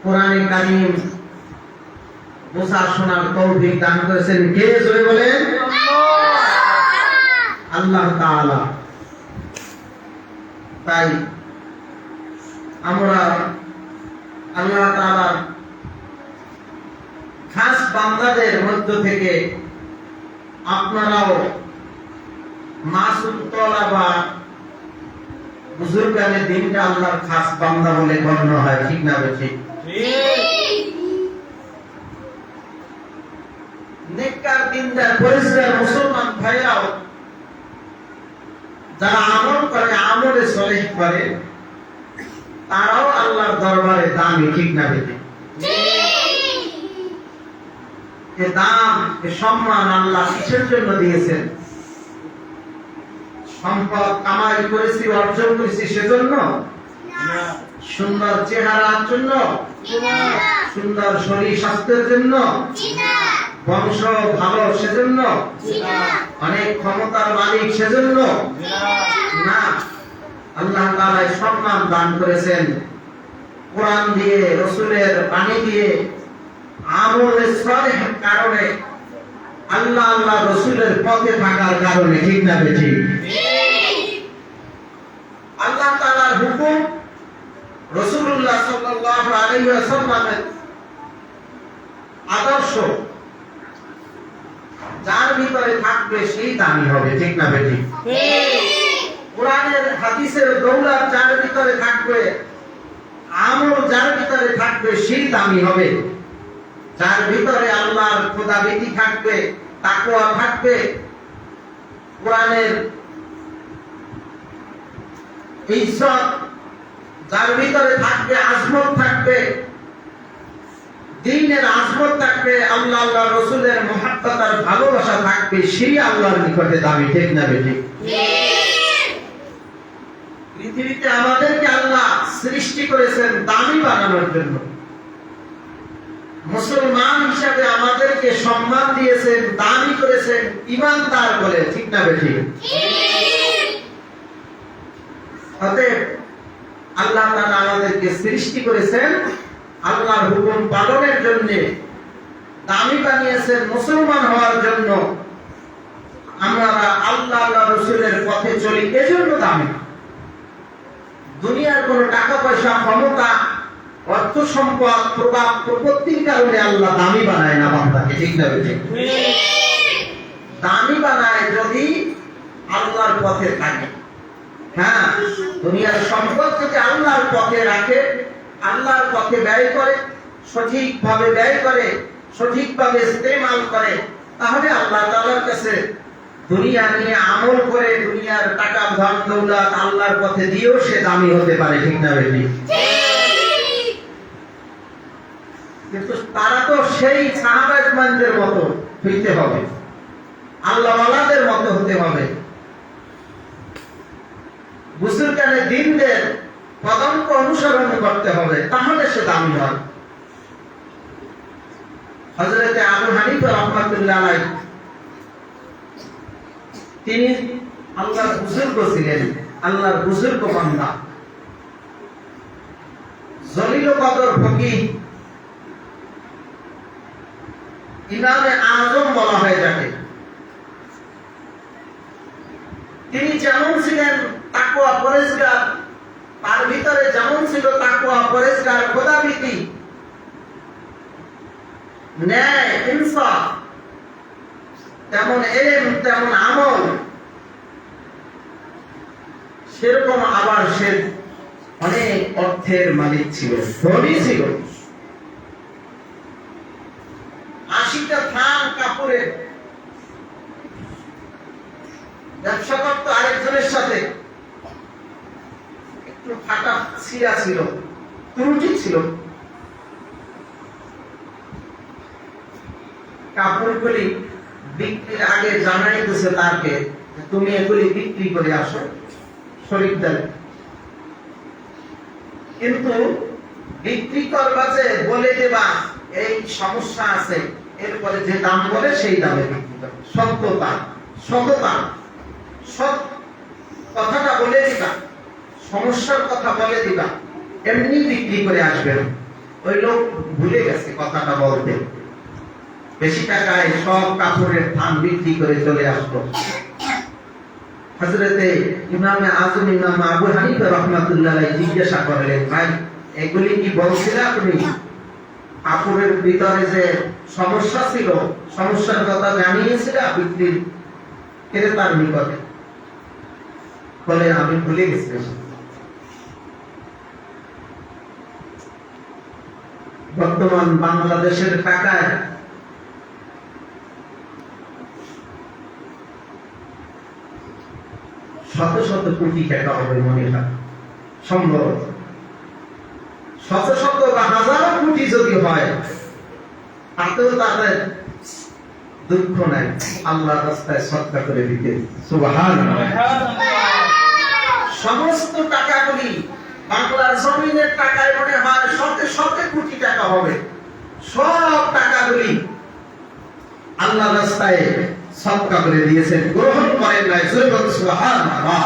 কোরআনে কারীম বোঝা শোনার তৌফিক দান করেছেন কে? জোরে বলেন আল্লাহ তাআলা। তাই আমরা আল্লাহ তাআলার খাস বান্দাদের মধ্য থেকে আপনারাও মাসুম তলাবা বুজুর্গানের দিনটা আল্লাহর খাস বান্দা বলে গণ্য হয়, ঠিক না বেঠিক? নেককার দিনদার পরিষ্কার মুসলমান ভাইরাও যারা আমল করে, আমলে সলিহ করে, তারাও আল্লাহর দরবারে দামি, ঠিক না বেঠিক? এ দাম, এ সম্মান আল্লাহ কিসের জন্য দিয়েছেন? সম্পদ কামাই করেছি, অর্জন করেছি সেজন্য? সুন্দর চেহারার জন্য? সুন্দর শরীর স্বাস্থ্যের জন্য? বংশ ভালো সেজন্য? অনেক ক্ষমতার মালিক সেজন্য না। আল্লাহ তাআলা সম্মান দান করেছেন কোরআন দিয়ে, রাসূলের বাণী দিয়ে, আমলে সালেহের কারণে, আল্লাহ আল্লাহ রাসূলের পথে থাকার কারণে, ঠিক না বেঠিক? আল্লাহ তাআলার হুকুম, রাসূলুল্লাহ সাল্লাল্লাহু আলাইহি ওয়াসাল্লামের আদর্শ যার ভিতরে থাকবে সেই দামি হবে, ঠিক না বেঠিক? কোরআনের হাদিসের দৌলত যার ভিতরে থাকবে, আমল যার ভিতরে থাকবে সেই দামি হবে। যার ভিতরে আল্লাহর খোদাভীতি থাকবে, তাকওয়া থাকবে, কোরআনের ইজ্জত যার ভিতরে থাকবে, আজমত থাকবে, দ্বীনের আজমত থাকবে, আল্লাহ আল্লাহ রাসূলের মুহাব্বত আর ভালোবাসা থাকবে, সেই আল্লাহর নিকটে দামি, ঠিক না বেঠিক? পৃথিবীতে আমাদেরকে আল্লাহ সৃষ্টি করেছেন দামি বানানোর জন্য। মুসলমান হিসাবে আমাদেরকে সম্মান দিয়েছেন, দামি করেছেন ঈমানদার বলে, ঠিক না বেঠিক? অতএব আল্লাহ তাআলা আমাদেরকে সৃষ্টি করেছেন আল্লাহর হুকুম পালনের জন্য, দামি বানিয়েছেন মুসলমান হওয়ার জন্য। আমরা আল্লাহ আল্লাহ রাসূলের পথে চলি, এজন্য দামি। দুনিয়ার কোন টাকা পয়সা, ক্ষমতা, অর্থ সম্পদ, প্রভাব প্রপত্তির কারণে আল্লাহ দামি বানায় না বান্দাকে, ঠিক না বেঠিক? দামি বানায় যদি আল্লাহর পথে থাকে। হ্যাঁ, দুনিয়ার সম্পদ যদি আল্লাহর পথে রাখে, আল্লাহর পথে ব্যয় করে, সঠিকভাবে ব্যয় করে, সঠিকভাবে ইস্তেমাল করে, তাহলে আল্লাহ তাআলার কাছে দুনিয়া নিয়ে আমল করে, দুনিয়ার টাকা ধন দৌলত আল্লাহর পথে দিয়েও সে দামি হতে পারে, ঠিক না বেঠিক? কিন্তু তারা তো সেই সাহাবায়ে-কেরামদের মতো হইতে হবে, আল্লাহওয়ালাদের মতো হতে হবে, বুজুর্গানে দ্বীনদের পদাঙ্ক অনুসরণ করতে হবে, তাহলে সে দামি হয়। হযরত আবু হানিফা রাহমাতুল্লাহ আলাইহি তিনি আল্লাহর বুজুর্গ ছিলেন, আল্লাহর বুজুর্গ বান্দা, জলিল কদর ফকিহ, ইমামে আযম বলা হয় যাকে। তিনি যেমন ছিলেন তাকওয়া পরেজগার, তার ভিতরে যেমন ছিল তাকওয়া পরেজগার, খোদাভীতি, ন্যায় ইনসাফ, তেমন ইলম, তেমন আমল, সেরকম আবার সে অনেক অর্থের মালিক ছিল, ধনী ছিল। 80টা থান কাপড়ের ব্যবসা করত আরেকজনের সাথে। একটু ফাটা ছিঁড়া ছিল, ত্রুটি ছিল, কাপড়গুলি বিক্রির আগে জানাই দিছে তাকে, তুমি এগুলি বিক্রি করে আসো শরীফদের। কিন্তু বিক্রি করবা যে বলে দেবা এই সমস্যা আছে, এরপরে যে দাম বলে সেই দামে বিক্রি করবে। সত্যতা, সততা, সৎ কথাটা বলে দিবা, সমস্যার কথা বলে দিবা, এমনি বিক্রি করে আসবেন। ওই লোক ভুলে গেছে কথাটা বলতে, বেশি টাকায় সব কাপড়ের থান বিক্রি করে চলে আসলো। হযরতে ইমামে আযম ইমাম আবু হানিফা রাহমাতুল্লাহ আলাইহি জিজ্ঞাসা করলেন, ভাই এগুলি কি বলছিলা তুমি? কাপড়ের ভিতরে যে সমস্যা ছিল, সমস্যার কথা জানিয়েছিলা বিক্রির ক্রেতার নিকটে? বলে আমি ভুলে গেছি। বর্তমান বাংলাদেশের টাকায় শত শত কোটি টাকা হবে মনে হয়, সম্ভবত শত শত বা হাজারো কোটি যদি হয়, তাতেও তাদের দুঃখ নাই আল্লাহর রাস্তায় সদকা করে দিতে। সুবহানাল্লাহ। সমস্ত টাকাগুলি বাংলার জমিনের টাকায় মনে হয় শত শত কোটি টাকা হবে। সব টাকাগুলি আল্লাহর রাস্তায় সদকা করে দিয়েছেন, গ্রহণ করেন নাই। সুবহানাল্লাহ।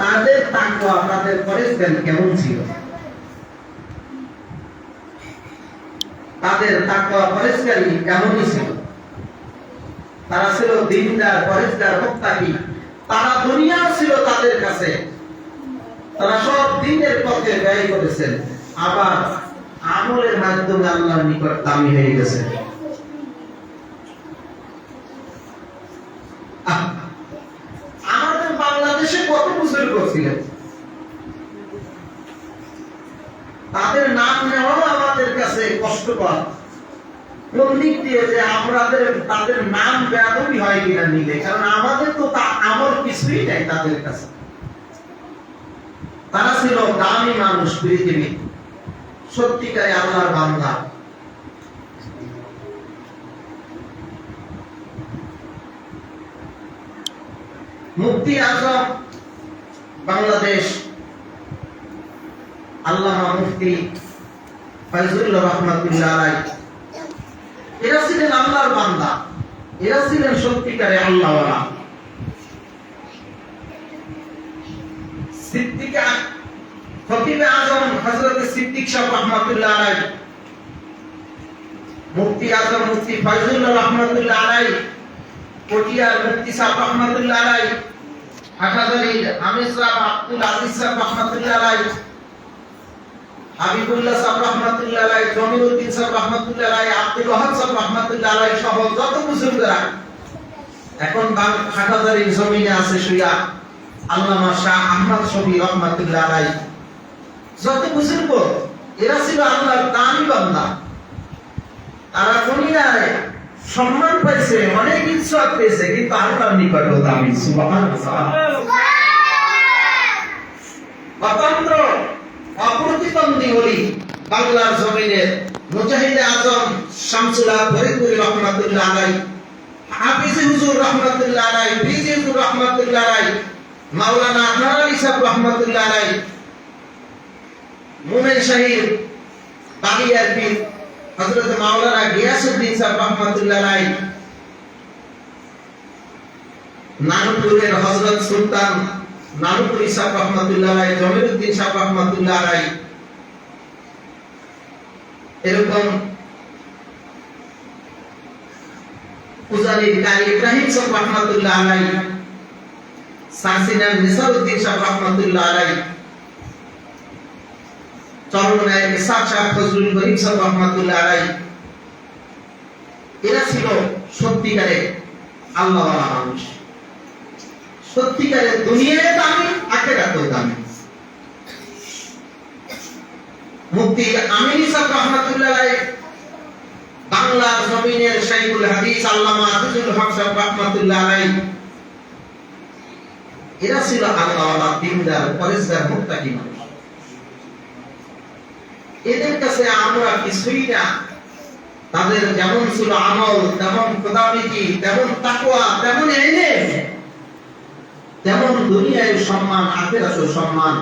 তাদের তাকওয়া, তাদের পরেশগারি কেমন ছিল? তাদের তাকওয়া পরেশগারি কেমনই ছিল? তারা ছিল দিনদার, পরেশগার, মুত্তাকি। তারা দুনিয়া ছিল তাদের কাছে, তারা সব দিনের পথে ব্যয় করেছেন, আবার আমলের মাধ্যমে আল্লাহর নিকট দামি হয়ে গেছে। আমাদের বাংলাদেশে কত বুজুর্গ ছিলেন, তাদের নাম নেওয়াও আমাদের কাছে কষ্টকর। কোন দিক দিয়ে যে তাদের নাম বেয়াদবি হয় কিনা নিলে, কারণ আমাদের তো আমল কিছুই নাই তাদের কাছে। তারা ছিল দামি মানুষ পৃথিবী, সত্যিকারে আল্লাহর বান্দা। মুফতি আজম বাংলাদেশ আল্লামা মুফতি ফয়জুল্লাহ রাহমাতুল্লাহ আলাইহি, এরা ছিলেন আল্লাহর বান্দা, এরা ছিলেন সত্যিকারে আল্লাহওয়ালা। সিদ্দিক খতিব আজম হযরত সিদ্দিক সাহেব রাহমাতুল্লাহ আলাইহি, মুফতি আজম মুফতি ফয়জুল্লাহ রাহমাতুল্লাহ আলাইহি, পটিয়ার মুফতি সাহেব রাহমাতুল্লাহ আলাইহি, হাটাজারির আমির সাহেব আব্দুল আজিজ সাহেব রাহমাতুল্লাহ আলাইহি, হাবিবুল্লাহ সাহেব রাহমাতুল্লাহ আলাইহি, জমিরউদ্দিন সাহেব রাহমাতুল্লাহ আলাইহি, আব্দুল ওয়াহাব সাহেব রাহমাতুল্লাহ আলাইহি সহ যত বুজুর্গরা এখন হাটাজারির জমিনে আছে শুয়া, আল্লামা শাহ আহমদ শফি রাহমাতুল্লাহ আলাইহি, যত বুজুর্গ এরা ছিল আল্লাহর দামি বান্দা। তারা দুনিয়ায় সম্মান পাইছে, অনেক ইজ্জত পেয়েছে, কিন্তু আল্লাহর নিকটে দামি। সুবহানাল্লাহ। অতন্ত্র অপ্রতিদ্বন্দ্বী ওলি বাংলার জমিনের মুজাহিদে আজম শামসুল হক ফরিদপুরি রাহমাতুল্লাহ আলাইহি, হাফিজ হুজুর রাহমাতুল্লাহ আলাইহি, ফিজি হুজুর রাহমাতুল্লাহ আলাইহি, মাওলানা আনোয়ার আলী সাহেব রাহমাতুল্লাহ আলাইহি, মুমিন শহীদ বাগিয়ার পীর হযরত মাওলানা গিয়াসউদ্দিন সাহেব রাহমাতুল্লাহ আলাইহি, নানুপুরের হযরত সুলতান নানুপুরি সাহেব রাহমাতুল্লাহ আলাইহি, জমিরউদ্দিন সাহেব রাহমাতুল্লাহ আলাইহি, এরকম উজানির কারি ইব্রাহিম সাহেব রাহমাতুল্লাহ আলাইহি, সাসিনার নিসারউদ্দিন সাহেব রাহমাতুল্লাহ আলাইহি, চরমনায় ইসহাক সাহেব ফজলুল করিম সাহেব রাহমাতুল্লাহ আলাইহি, এরা ছিল সত্যিকারে আল্লাহওয়ালা মানুষ, সত্যিকারে দুনিয়ায় দামি, আখিরাতেও দামি। মুফতি আমিনী সাহেব রাহমাতুল্লাহ আলাইহি, বাংলার জমিনের শাইখুল হাদিস আল্লামা আজিজুল হক সাহেব রাহমাতুল্লাহ আলাইহি, এরা ছিল আল্লাহওয়ালা, দিনদার, পরেশগার, মুত্তাকি মানুষ। এদের কাছে আমরা কিছুই না। তাদের যেমন ছিল আমল, তেমন খোদাভীতি, তেমন তাকওয়া, তেমন ইলম, তেমন দুনিয়ায় সম্মান, আখিরাতেও সম্মান।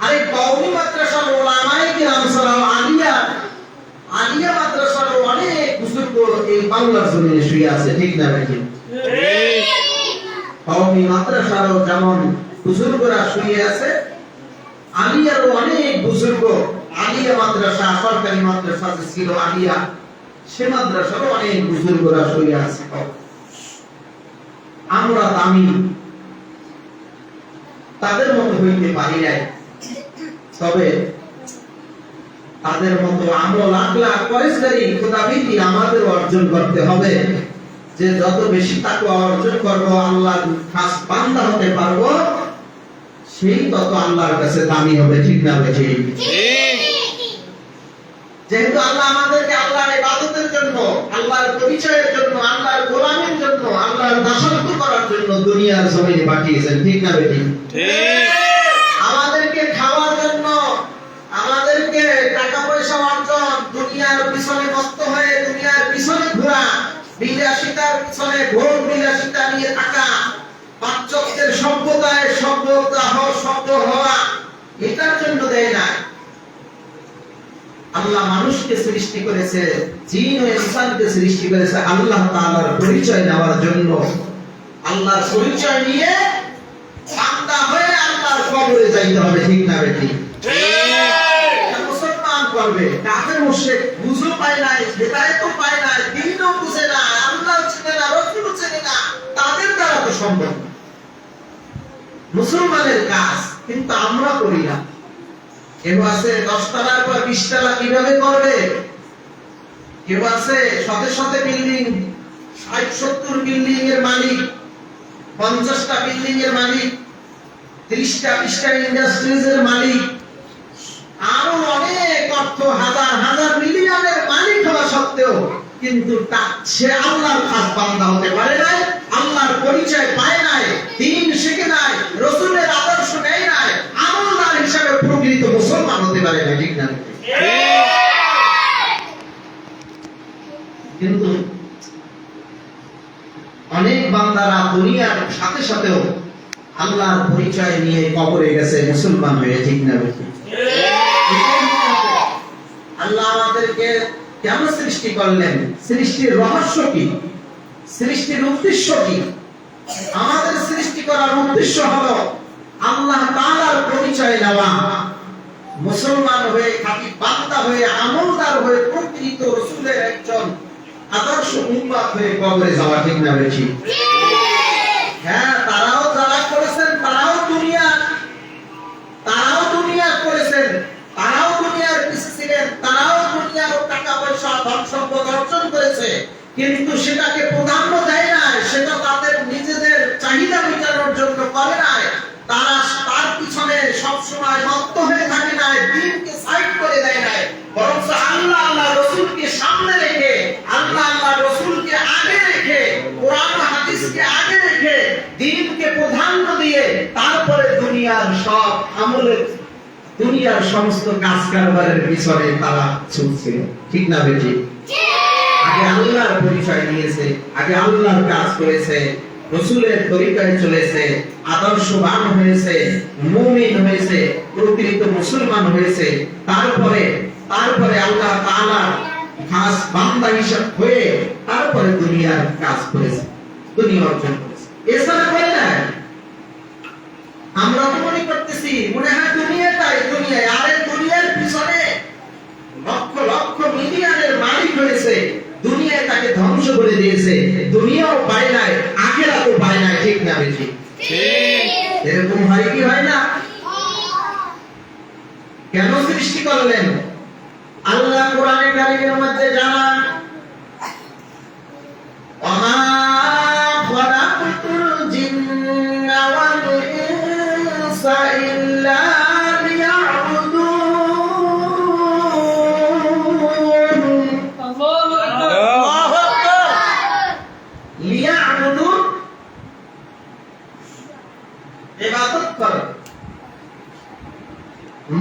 আরে কওমি মাদ্রাসার উলামায়ে কিরাম ছাড়াও আলিয়া মাদ্রাসার অনেক বুজুর্গ এই বাংলার জমিনে শুয়ে আছে, ঠিক না ভাই? ঠিক। কওমি মাদ্রাসারও যেমন বুজুর্গরা শুয়ে আছে, আলিয়ারও অনেক বুজুর্গ আলিয়া মাদ্রাসা, সরকারি মাদ্রাসা ছিল আলিয়া, সে মাদ্রাসার অনেক বুজুর্গরা শুয়ে আছে। আমরা দামি তাদের মতো হইতে পারি নাই, তবে তাদের মতো আমল আখলাক পরেশগারি খোদাবীতি আমাদের অর্জন করতে হবে। যে যত বেশি তাকওয়া অর্জন করব, আল্লাহর খাস বান্দা হতে পারবো, সেই তত আল্লাহর কাছে দামি হবে। ঠিক না ভাই? ঠিক। যেহেতু আল্লাহ আমাদেরকে আল্লাহর ইবাদতের জন্য, আল্লাহর পরিচয়ের জন্য, আল্লাহর গোলামীর জন্য, আল্লাহর দাসত্ব করার জন্য দুনিয়ার জমিনে পাঠিয়েছেন। ঠিক না ভাই? ঠিক। আমাদেরকে খাওয়ার জন্য, আমাদেরকে টাকা পয়সা অর্জন, দুনিয়ার পিছনে মস্ত হয়ে দুনিয়ার পিছনে ঘোরা, বিলাসিতার পিছনে ভোগ বিলাসিতা নিয়ে থাকা, পাশ্চাত্যের সভ্যতায় সভ্য হওয়া, এটার জন্য দেয় না। আল্লাহ মানুষকে সৃষ্টি করেছে, জিন ও ইনসানকে সৃষ্টি করেছে আল্লাহ তাআলার পরিচয় নেওয়ার জন্য। আল্লাহর পরিচয় নিয়ে বান্দা হয়ে আল্লাহর কবরে যাইতে হবে। ঠিক না ভাই? ঠিক। মুসলমান করবে, কাফের মুশরিক বুঝও পায় না, হিদায়াতও পায় না, দ্বীনও বুঝে না, আল্লাহ চেনে না, রাসূলও চেনে না, তাদের দ্বারা তো সম্ভব না। মুসলমানের কাজ, কিন্তু আমরা করি না। কেউ আছে 10 তলার পর 20 তলা কিভাবে করবে? কেউ আছে শত বিল্ডিং, 60-70 বিল্ডিং এর মালিক, 50টা বিল্ডিং এর মালিক, 30টা 20টা ইন্ডাস্ট্রিজ এর মালিক, আরো অনেক অর্থ, হাজার মিলিয়নের মালিক হওয়া সত্ত্বেও কিন্তু সে আল্লাহর খাস বান্দা হতে পারে নাই, আল্লাহর পরিচয় পায় নাই, দ্বীন শিখে নাই, রাসূলের আদর্শ নেয় নাই, আমলদার হিসেবে প্রকৃত মুসলমান হতে পারে না। ঠিক না? কিন্তু অনেক বান্দারা দুনিয়ার সাথে সাথেও আল্লাহর পরিচয় নিয়ে কবরে গেছে মুসলমান হয়ে। ঠিক না? আল্লাহ আমাদেরকে কেন সৃষ্টি করলেন? সৃষ্টির রহস্য কি? সৃষ্টির উদ্দেশ্য কি? আমাদের সৃষ্টি করার উদ্দেশ্য হলো আল্লাহ তাআলার পরিচয় নেওয়া, মুসলমান হয়ে, খাঁটি বান্দা হয়ে, আমলদার হয়ে, প্রকৃত রাসূলের একজন আদর্শ উম্মত হয়ে কবরে যাওয়া। ঠিক না? ঠিক। হ্যাঁ, তারাও যারা করেছেন, তারাও দুনিয়া করেছেন, তারাও দুনিয়ার পিছে ছিলেন, তারাও দুনিয়ার টাকা পয়সা ধন সম্পদ অর্জন করেছে, কিন্তু সেটাকে প্রাধান্য দেয় না, সেটা তাদের নিজেদের চাহিদা মেটানোর জন্য করে নাই। তারা তার পিছনে সবসময় মত্ত হয়ে থাকে না, দ্বীনকে সাইড করে দেয় নাই, বরং আল্লাহ রাসূলকে সামনে রেখে, আল্লাহ রাসূলকে আগে রেখে, কোরআন হাদিসকে আগে রেখে, দ্বীনকে প্রাধান্য দিয়ে তারপরে দুনিয়ার সব আমলের, দুনিয়ার সমস্ত কাজ কারবারের পিছনে তারা ছুটছে। ঠিক না বেটি? আগে আল্লাহর পরিচয় নিয়েছে, আগে আল্লাহর কাজ করেছে, রাসূলের তরিকায় চলেছে, আদর্শবান হয়েছে, মুমিন হয়েছে, প্রকৃত মুসলমান হয়েছে, তারপরে আল্লাহ তাআলার খাস বান্দা হিসেবে হয়ে তারপরে দুনিয়ার কাজ করেছে, দুনিয়া অর্জন করেছে। এছাড়া করে না। আমরা তো মনে করতেছি, মনে হয় দুনিয়ায়, আরে দুনিয়ার পিছনে লক্ষ লক্ষ মিলিয়নের মালিক হয়েছে, দুনিয়ায় তাকে ধ্বংস করে দিয়েছে, দুনিয়াও পায় নাই, আখিরাতও পায় নাই। ঠিক না বেশি? এরকম হয় কি হয় না? কেন সৃষ্টি করলেন? আল্লাহ কোরআনে কারীমের মধ্যে জানান, ওমা খালাকতুল জিন্না ওয়াল ইনসা ইল্লা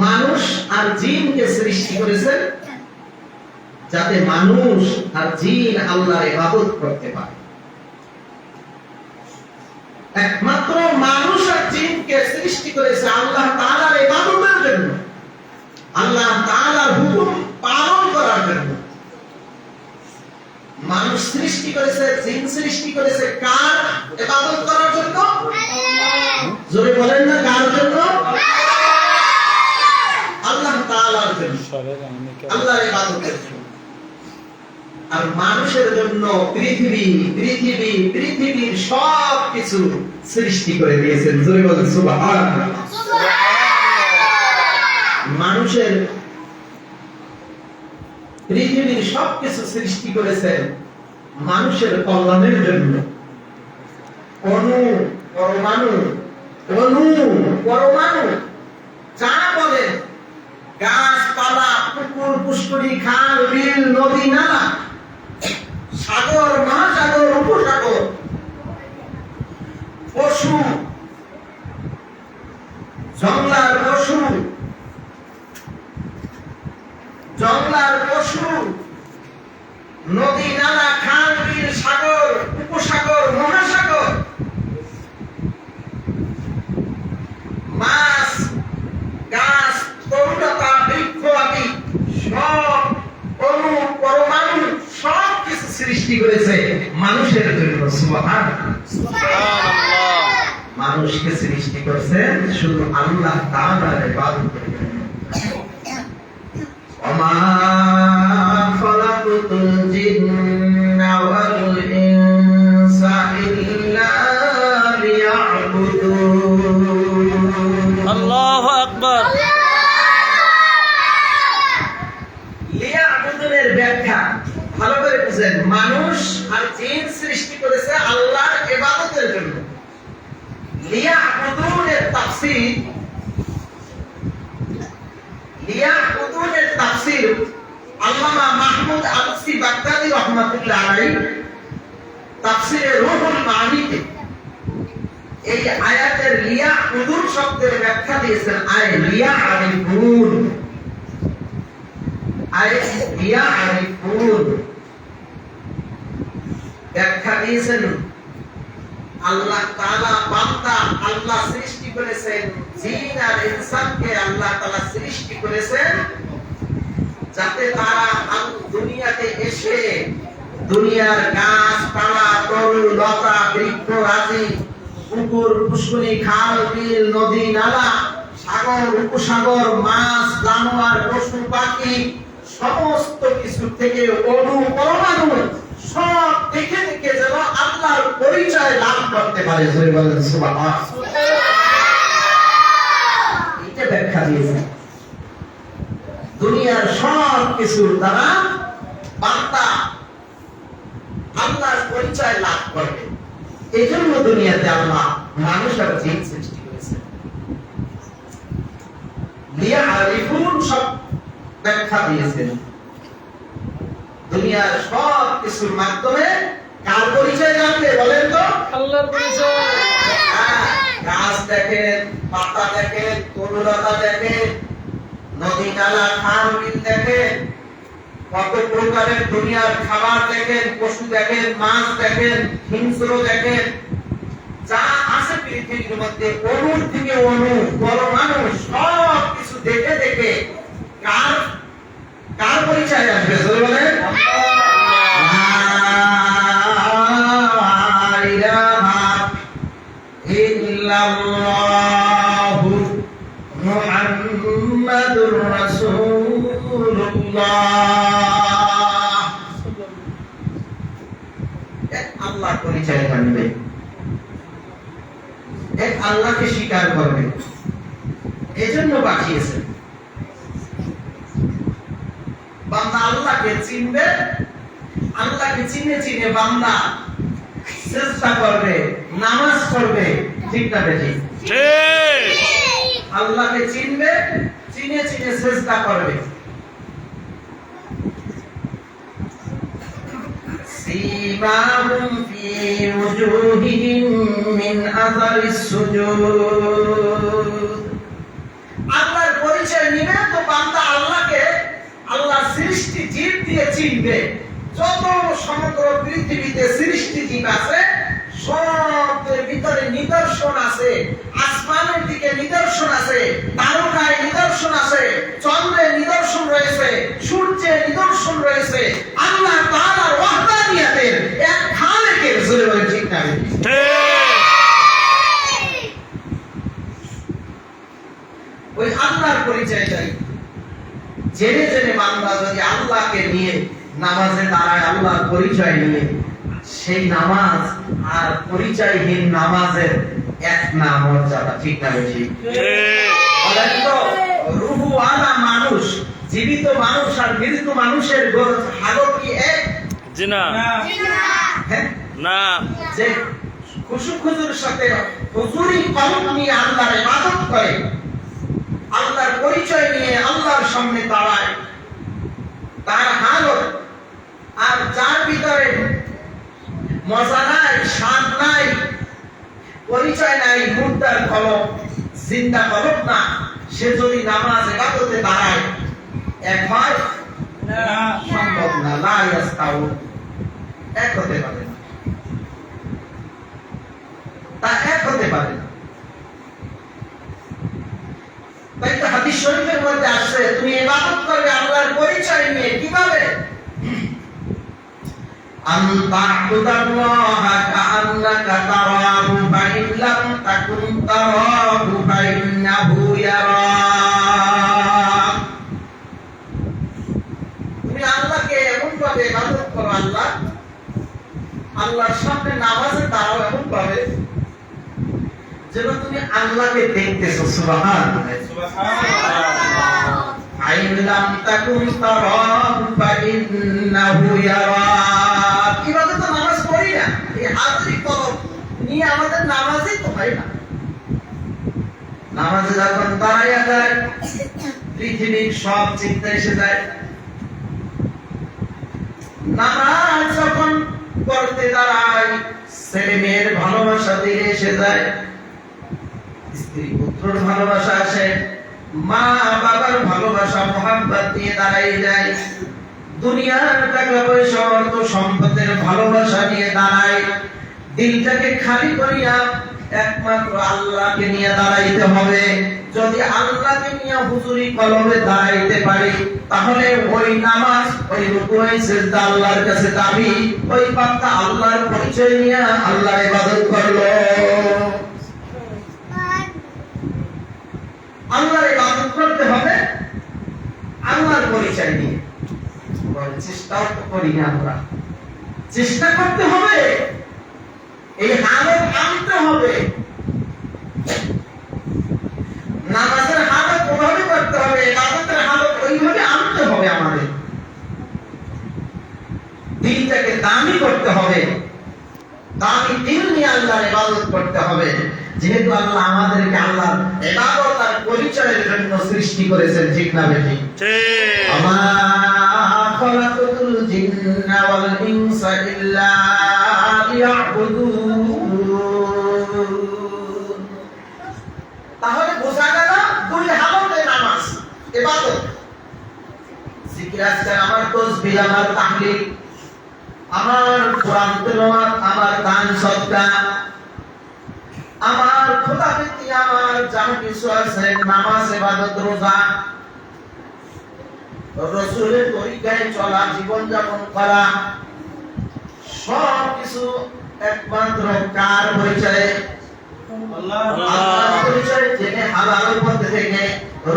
মানুষ আর জিনকে সৃষ্টি করেছেন যাতে মানুষ আর জিন আল্লাহর ইবাদত করতে পারে। একমাত্র মানুষ আর জিনকে সৃষ্টি করেছে আল্লাহ তাআলার ইবাদতের জন্য, আল্লাহ তাআলার হুকুম পালন করার জন্য। মানুষ সৃষ্টি করেছে, জিন সৃষ্টি করেছে কার ইবাদত করার জন্য? জোরে বলেন না, কার জন্য? আল্লাহ তাআলার জন্য, আল্লাহর ইবাদতের জন্য। আর মানুষের জন্য পৃথিবীর সব কিছু সৃষ্টি করে দিয়েছেন। জোরে বলেন সুবহানাল্লাহ। মানুষের পৃথিবীর সব কিছু সৃষ্টি করেছেন মানুষের কল্যাণের জন্য। অণু পরমাণু যা বলেন, গাছপালা, পুকুর, পুষ্করী, খাল, বিল, নদী, নালা, সাগর, মহাসাগর, উপসাগর, পশু, জংলার পশু, নদী, নালা, খাল, বিল, সাগর, উপসাগর, মহাসাগর, মাছ, গাছ, তরুলতা, বৃক্ষ আদি সব অণু, পরমাণু সব কিছু সৃষ্টি করেছে মানুষের জন্য। সুবহানাল্লাহ। মানুষকে সৃষ্টি করেছেন শুধু আল্লাহ তাআলার ইবাদত করার জন্য। ওমা খালাকুতুল জিন্না ওয়াল ইনসা ইল্লা লিয়াবুদুন। আল্লাহু আকবার। লিয়াবুদুনের ব্যাখ্যা ভালো করে বুঝেন। মানুষ আর জিন সৃষ্টি করেছে আল্লাহর ইবাদতের জন্য। লিয়াবুদুনের তাফসীর আল্লামা মাহমুদ আলসি বাগদাদী রাহমাতুল্লাহ আলাইহি তাফসীরে রুহুল মাআনিতে এই আয়াতের লিয়াবুদুন শব্দের ব্যাখ্যা দিয়েছেন লিয়ারিফুন। ব্যাখ্যা দিয়েছেন আল্লাহ তাআলা বান্দা, আল্লাহ সৃষ্টি করেছেন জিন আর ইনসানকে, আল্লাহ তাআলা সৃষ্টি করেছেন যাতে তারা দুনিয়াতে এসে দুনিয়ার গাছপালা, তরু লতা, বৃক্ষ আদি, পুকুর, পুষ্করী, খাল, বিল, নদী, নালা, সাগর, উপসাগর, মাছ, জানোয়ার, পশু, পাখি সমস্ত কিছু থেকে অণু, পরমাণু সব দেখে যেন আল্লাহর পরিচয় লাভ করতে পারে। জোরে বলেন সুবহানাল্লাহ। এটা ব্যাখ্যা দিয়েছে। দুনিয়ার সব কিছুর দ্বারা বান্দা আল্লাহর পরিচয় লাভ করবে। এই জন্য দুনিয়াতে আল্লাহ মানুষ আর জিন সৃষ্টি করেছেন। লিয়ারিফুন সব ব্যাখ্যা দিয়েছেন। দুনিয়ার সব কিছুর মাধ্যমে কার পরিচয় জানবে বলেন তো? আল্লাহর পরিচয়। গাছ দেখেন, পাতা দেখেন, তরুলতা দেখেন, নদী, নালা, খাল, বিল দেখেন, কত প্রকারের দুনিয়ার খাবার দেখেন, পশু দেখেন, মাছ দেখেন, হিংস্র দেখেন, যা আছে পৃথিবীর মধ্যে অণুর থেকে অণু, পরমাণু সব কিছু দেখে কার পরিচয় আসবে? জোরে বলেন লা ইলাহা ইল্লাল্লাহু মুহাম্মাদুর রাসূলুল্লাহ। এক আল্লাহ পরিচয় জানবে, এক আল্লাহকে স্বীকার করবে। এজন্য পাঠিয়েছেন। বান্দা আল্লাহকে চিনবে, আল্লাহকে চিনে বান্দা চেষ্টা করবে, নামাজ পড়বে। ঠিক না বেশি? আল্লাহকে চিনবে, চিনে চেষ্টা করবে। সীমাহুম ফি ওজুহিহিম মিন আযারিস সুজুদ। আল্লাহর পরিচয় নিবে তো বান্দা আল্লাহকে, আল্লাহ সৃষ্টি জীব দিয়ে চিনবে। যত সমগ্র পৃথিবীতে সৃষ্টি জীব আছে সবের ভিতরে নিদর্শন আছে। আসমানের দিকে নিদর্শন আছে, তারকায় নিদর্শন আছে, চন্দ্রে নিদর্শন রয়েছে, সূর্যে নিদর্শন রয়েছে। আল্লাহ তাআলার ওয়াহদানিয়াতের এক খালেকের জোরে বলে ঠিক না? ওই আল্লাহর পরিচয় চাই। জেনে জেনে বান্দা যদি আল্লাহকে নিয়ে নামাজে দাঁড়ায়, আল্লাহর পরিচয় নিয়ে, সেই নামাজ আর পরিচয়হীন নামাজের এক না মর্যাদা। ঠিক না বেশি? বলেন তো, রুহুওয়ালা মানুষ, জীবিত মানুষ আর মৃত মানুষের হালত কি এক? জি না। হ্যাঁ? না। যে খুশু খুজুর সাথে হুজুরি কলম নিয়ে আল্লাহর ইবাদত করে, আল্লাহর পরিচয় নিয়ে আল্লাহর সামনে দাঁড়ায়, তার হালত আর যার ভিতরে মজা নাই, স্বাদ নাই, পরিচয় নাই, মুর্দার কলম, জিন্দা কলম না, সে যদি নামাজ ইবাদতে দাঁড়ায়, এক হয় সম্ভব না, লা ইয়াস্তাউ, এক হতে পারে না, তা এক হতে পারে না। তাই তো হাদিস শরীফের মধ্যে আসছে, তুমি ইবাদত করবে আল্লাহর পরিচয় নিয়ে। কিভাবে? আনতা'বুদাল্লাহা কাআন্নাকা তারাহু ফাইন লাম তাকুন তারাহু ফাইন্নাহু ইয়ারাক। তুমি আল্লাহকে এমন ভাবে ইবাদত করো, আল্লাহর সামনে নামাজে দাঁড়াও এমন ভাবে যেন তুমি আল্লাহকে দেখতেছো। সুবহানাল্লাহ। আইন লাম তাকুন তারাহু ফাইন্নাহু ইয়ারাক। কিভাবে তো নামাজ পড়ি না, এই হাজরি কলম নিয়ে আমাদের নামাজই তো হয় না। নামাজে যখন দাঁড়াইয়া যায়, পৃথিবীর সব চিন্তা এসে যায়। নামাজ যখন পড়তে দাঁড়ায়, ছেলে মেয়ের ভালোবাসা দিলে এসে যায়, স্ত্রী পুত্রের ভালোবাসা আসে, মা বাবার ভালোবাসা মোহাব্বত দিয়ে দাঁড়াই যায়, দুনিয়ার টাকা পয়সা অর্থ সম্পদের ভালোবাসা নিয়ে দাঁড়ায়। দিলটাকে খালি করিয়া একমাত্র আল্লাহকে নিয়ে দাঁড়াইতে হবে। যদি আল্লাহকে নিয়ে হুজুরি কলমে দাঁড়াইতে পারি, তাহলে ওই নামাজ, ওই রুকু, ওই সিজদা আল্লাহর কাছে দাবি, ওই বান্দা আল্লাহর পরিচয় নিয়ে আল্লাহর ইবাদত করলো। আল্লাহর ইবাদত করতে হবে আল্লাহর পরিচয় নিয়ে। চেষ্টাও তো করি না আমরা, চেষ্টা করতে হবে, এই হালত আনতে হবে। নামাজের হালত ওভাবে করতে হবে, ইবাদতের হালত ওইভাবে আনতে হবে। আমাদের দিলটাকে দামি করতে হবে, দামি দিল নিয়ে আল্লাহর ইবাদত করতে হবে। যেহেতু আল্লাহ আমাদেরকে আল্লাহর ইবাদত আর পরিচয়ের জন্য সৃষ্টি করেছেন। ঠিক না বেশি? ঠিক। আমা খালাকাতুল জিন্না ওয়াল ইনসা ইল্লা লিয়াবুদুন। তাহলে বোঝা গেল দুই হালতে নামাজ, ইবাদত, জিকির, আজকার, আমার তাসবিহ, আমার তাহলিল, আমার কোরআন তেলাওয়াত, আমার দান সদকা, আমার খোদাবৃত্তি, আমার যা কিছু আছে, নামাজ, ইবাদত, রোজা, রাসূলের তরিকায় চলা, জীবন যাপন করা, সব কিছু একমাত্র কার পরিচয়ে? আল্লাহর পরিচয় জেনে হালাল পথ থেকে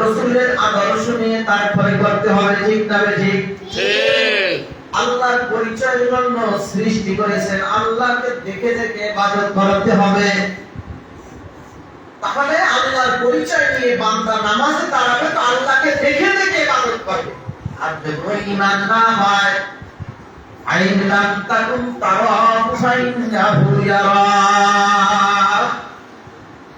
রাসূলের আদর্শ নিয়ে তারপরে করতে হবে। ঠিক না বেঠিক? ঠিক। আল্লাহর পরিচয়ের জন্য সৃষ্টি করেছেন, আল্লাহকে দেখে দেখে ইবাদত করতে হবে। তাহলে আল্লাহর পরিচয় নিয়ে বান্দা নামাজে দাঁড়াবে তো আল্লাহকে দেখে দেখে ইবাদত করবে। আর যদি ঈমান না হয়, আইন লাম তাকুন তারাহু ফাইন্নাহু ইয়ারাক,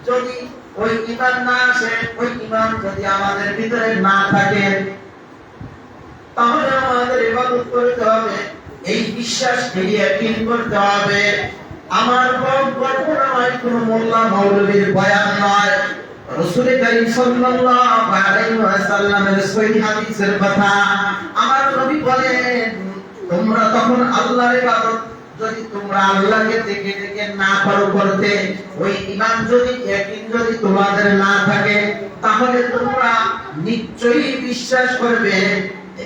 যদি ওই ঈমান না আসে, ওই ঈমান যদি আমাদের ভিতরে না থাকে, তাহলে আমাদের ইবাদত করতে হবে, এই বিশ্বাস ইয়াকিন করতে হবে। আমার কল্পনা নয়, কোন মোল্লা মৌলভীর বয়ান নয়, রাসূল কারীম সাল্লাল্লাহু আলাইহি ওয়াসাল্লামের সহিহ হাদিসের কথা। আমার নবী বলেন, তোমরা তখন আল্লাহর ইবাদত যদি তোমরা আল্লাহকে দেখে দেখে না পারো করতে, ওই ঈমান যদি ইয়াকিন যদি তোমাদের না থাকে, তাহলে তোমরা নিশ্চয়ই বিশ্বাস করবে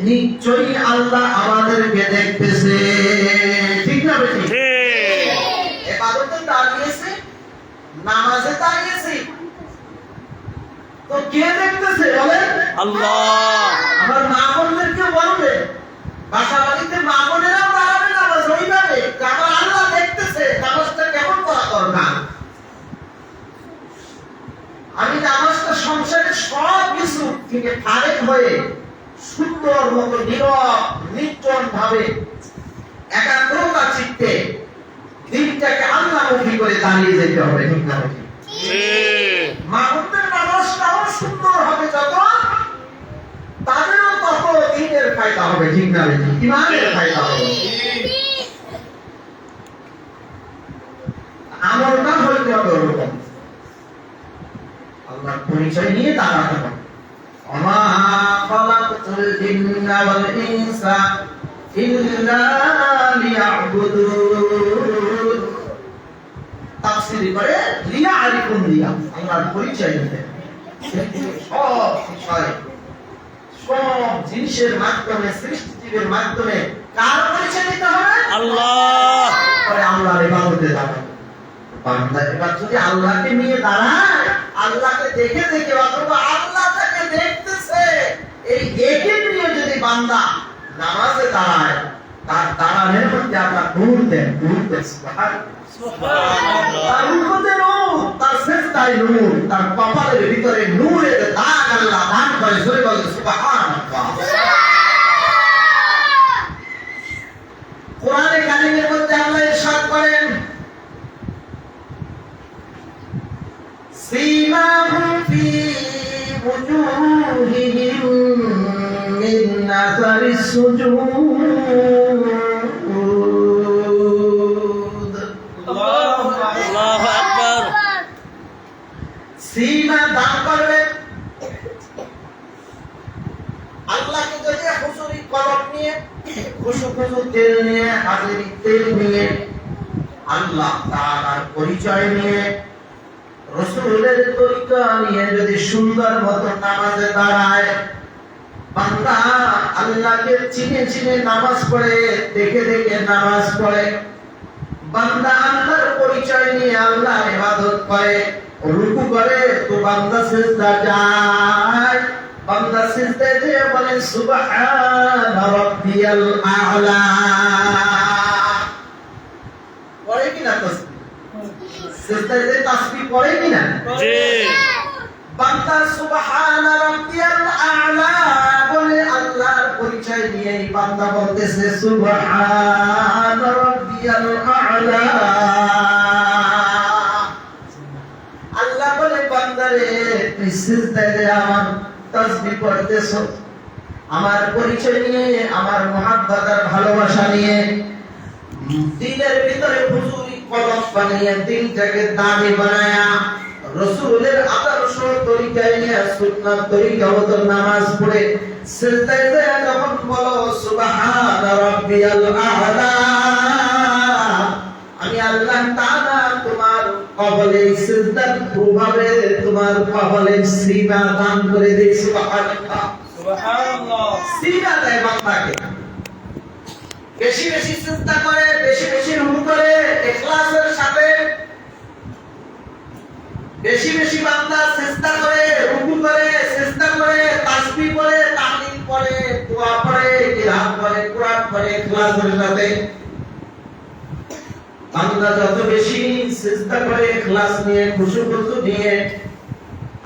নিশ্চয়ই আল্লাহ আমাদেরকে দেখতেছে। ঠিক না বেটি? ঠিক। এ ইবাদতে দাঁড়িয়েছি, নামাজে দাঁড়িয়েছি, তো কে দেখতেছে বলেন? আল্লাহ। আমার মা বোনদেরকে বলবে, বাসা বাড়িতে মা বোনেরাও দাঁড়াবে নামাজ ওইভাবে, আমার আল্লাহ দেখতেছে নামাজটা কেমন করা দরকার। আমি নামাজটা সংসারের সব কিছু থেকে ফারেক হয়ে সুন্দর মতো নীরব নির্জন ভাবে একাগ্রতা চিত্তে দিনটাকে আল্লাহমুখী করে দাঁড়িয়ে যেতে হবে। ঠিক না? ঠিক। মা বোনদের নামাজটাও সুন্দর হবে যত, তাদেরও তত দিনের ফায়দা হবে। ঠিক না? ইমানের ফায়দা হবে। আমলটা হইতে হবে ওরকম, আল্লাহর পরিচয় নিয়ে দাঁড়াতে হবে। ওমা খালাকতুল জিন্না ওয়াল ইনসা ইল্লা লিয়াবুদুন। তাফসীর করে লিয়ারিফুন লিয়া, আল্লাহর পরিচয় দিতে সব বিষয় সব জিনিসের মাধ্যমে সৃষ্টিজীবের মাধ্যমে কার পরিচয় দিতে হবে? আল্লাহ। পরে আল্লাহর ইবাদতে দাঁড়াবে বান্দা। এবার যদি আল্লাহকে নিয়ে দাঁড়ায়, আল্লাহকে দেখে দেখে অথবা আল্লাহ তাকে দেখতেছে, এই একে নিয়ে যদি বান্দা নামাজে দাঁড়ায়, তার দাঁড়ানোর মধ্যে আপনার নূর দেন, নূর দেন। তার রূপতে নূর, তার সেজদায় নূর, তার কপালের ভিতরে নূরের দাগ আল্লাহ দান করে। জোরে বলেন সুবহানাল্লাহ। কোরআনে কারিমের মধ্যে আল্লাহ ইরশাদ করেন, سيماهم في وجوههم من أثر السجود। আল্লাহু আকবার। সীমা দান করবে। আল্লাহকে যদি হুজুরি কলম নিয়ে, খুশু তেল নিয়ে, হাজিরি তেল নিয়ে, আল্লাহ তাআলার পরিচয় নিয়ে, রাসূলের তরিকা নিয়ে যদি সুন্দর মতো নামাজে দাঁড়ায়, বান্দা আল্লাহকে চিনে চিনে নামাজ পড়ে, দেখে দেখে নামাজ পড়ে, বান্দা আল্লাহর পরিচয় নিয়ে আল্লাহর ইবাদত করে, রুকু করে, তো বান্দা সিজদা যায়, বান্দা সিজদায় যেয়ে বলে সুবহান রাব্বিয়াল আ'লা। পড়ে কিনা তাসবিহ? সিজদায় যে তাসবিহ পড়ে কিনা? জি। বান্দা সুবহান রাব্বিয়াল আ'লা বলে আল্লাহর পরিচয় নিয়ে বান্দা বলতেছে সুবহান রাব্বিয়াল আ'লা। আল্লাহ বলে বান্দারে তুই সিজদায় আমার তাসবিহ পড়তেছো, আমার পরিচয় নিয়ে, আমার মুহাব্বত আর ভালোবাসা নিয়ে, দিলের ভিতরে হুজুরি কলম বানিয়ে দিলটাকে দাড়ি বানায়া রাসূলের আদর্শ তরিকায় নিয়ে সুন্নাত তরিকা মতো নামাজ পড়ে সিজদায় যায় যখন বলো সুবহান রাব্বিয়াল আ'লা, আমি আল্লাহ তাআলা তোমার কবলে সিজদার প্রভাবে তোমার কবলে সিনা দান করে দেই। সুবহানাল্লাহ সুবহানাল্লাহ। সিনা দেয় বান্দাকে, বেশি বেশি সিজদা করে, বেশি বেশি রুকু করে, ইখলাসের সাথে বেশি বেশি বান্দা সিজদা করে, রুকু করে, সিজদা করে, তাসবিহ পড়ে, তাহলিল পড়ে, দোয়া পড়ে, কিরাত পড়ে, কুরআন পড়ে, ইখলাসের সাথে বান্দা যত বেশি সিজদা করে, ইখলাস নিয়ে, খুশু নিয়ে,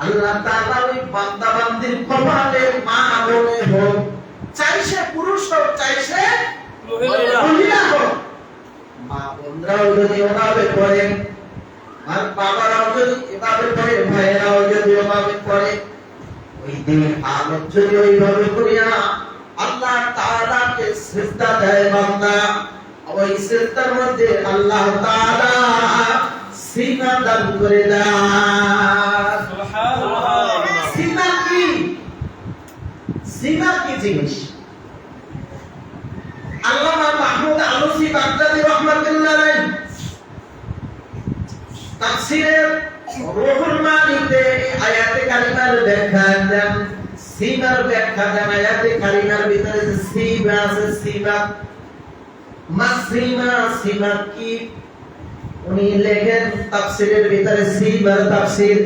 আল্লাহ তাআলা ওই বান্দা বান্দির কপালে মা বলে হোক, চাইছে পুরুষ হোক, চাইছে মহিলা হোক, মা বোনরাও যদি ওভাবে পড়ে, আর বাবারাও যদি এভাবে পড়ে, ভাইয়েরাও যদি ওভাবে পড়ে, ওই দিন আলোক যদি ওইভাবে করিয়া আল্লাহ তাআলাকে সিজদা দেয় বান্দা, ওই সিজদার মধ্যে আল্লাহ তাআলা সিনা দান করে দেয়। সুবহানাল্লাহ। সিনা কি? সিনা কি জিনিস? আল্লামা মাহমুদ আলুসি বাগদাদী রাহমাতুল্লাহ আলাইহি তাফসীরে রূহুল মানিতে আয়াতে কারিমার ব্যাখ্যা দেন, সিনার ব্যাখ্যা দেন। আয়াতে কারিমার ভিতরে যে সিবা আছে, সিবা মাসরিমা, সিবা কি উনি লেখেন তাফসীরের ভিতরে সিবার তাফসীর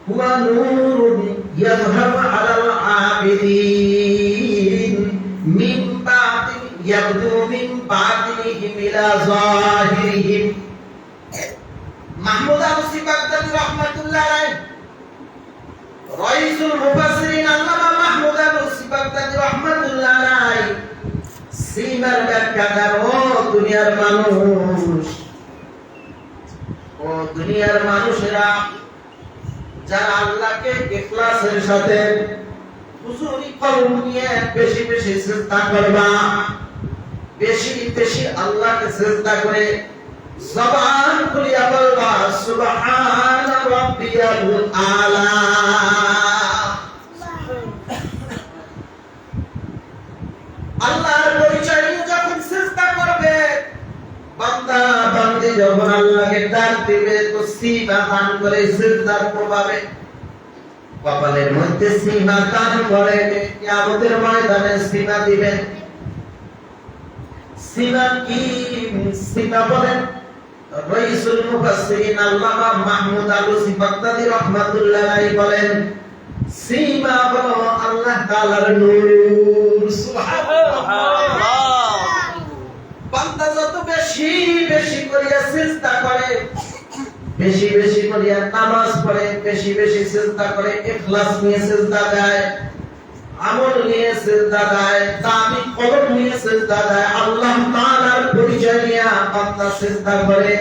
হুয়া নূরুন ইয়াযহাবু আলাল আবিদিন মিন বাতিন ইয়াবদু মিন বাতিনিহিম ইলা যাহিরিহিম। মাহমুদ আলুসি বাগদাদী রাহমাতুল্লাহ আলাইহি, রাইসুল মুফাসসিরিন আল্লামা মাহমুদ আলুসি বাগদাদী রাহমাতুল্লাহ আলাইহি সীমার ব্যাখ্যা দেন। ও দুনিয়ার মানুষ, ও দুনিয়ার মানুষেরা, যারা আল্লাহকে ইখলাসের সাথে হুজুরি কলম নিয়ে বেশি বেশি সিজদা করবা, বেশি বেশি আল্লাহকে সিজদা করে জবান খুলিয়া বলবা সুবহান রাব্বিয়াল আলা। আল্লাহর পরিচয় নিয়ে যখন সিজদা করবে, বান্দা বান্দি যখন আল্লাহকে ডাক দিবে, তো সীমা দান করে সিজদার প্রভাবে কপালের মধ্যে সীমা দান করে কিয়ামতের ময়দানে সীমা দিবেন। সীমা কি? সীমা বলেন রাইসুল মুফাসসিরিন আল্লামা মাহমুদ আলুসি বাগদাদী রাহমাতুল্লাহ আলাইহি বলেন, সীমা হলো আল্লাহ তাআলার নূর। সুবহানাল্লাহ। বান্দা যত বেশি বেশি করিয়া সিজদা করে, বেশি বেশি করিয়া নামাজ পড়ে, বেশি বেশি সিজদা করে, ইখলাস নিয়ে সিজদা দেয়, আমল নিয়ে সিজদা দেয়, দামি কলম নিয়ে সিজদা দেয়, আল্লাহ তাআলার পরিচয় নিয়ে বান্দা সিজদা করে,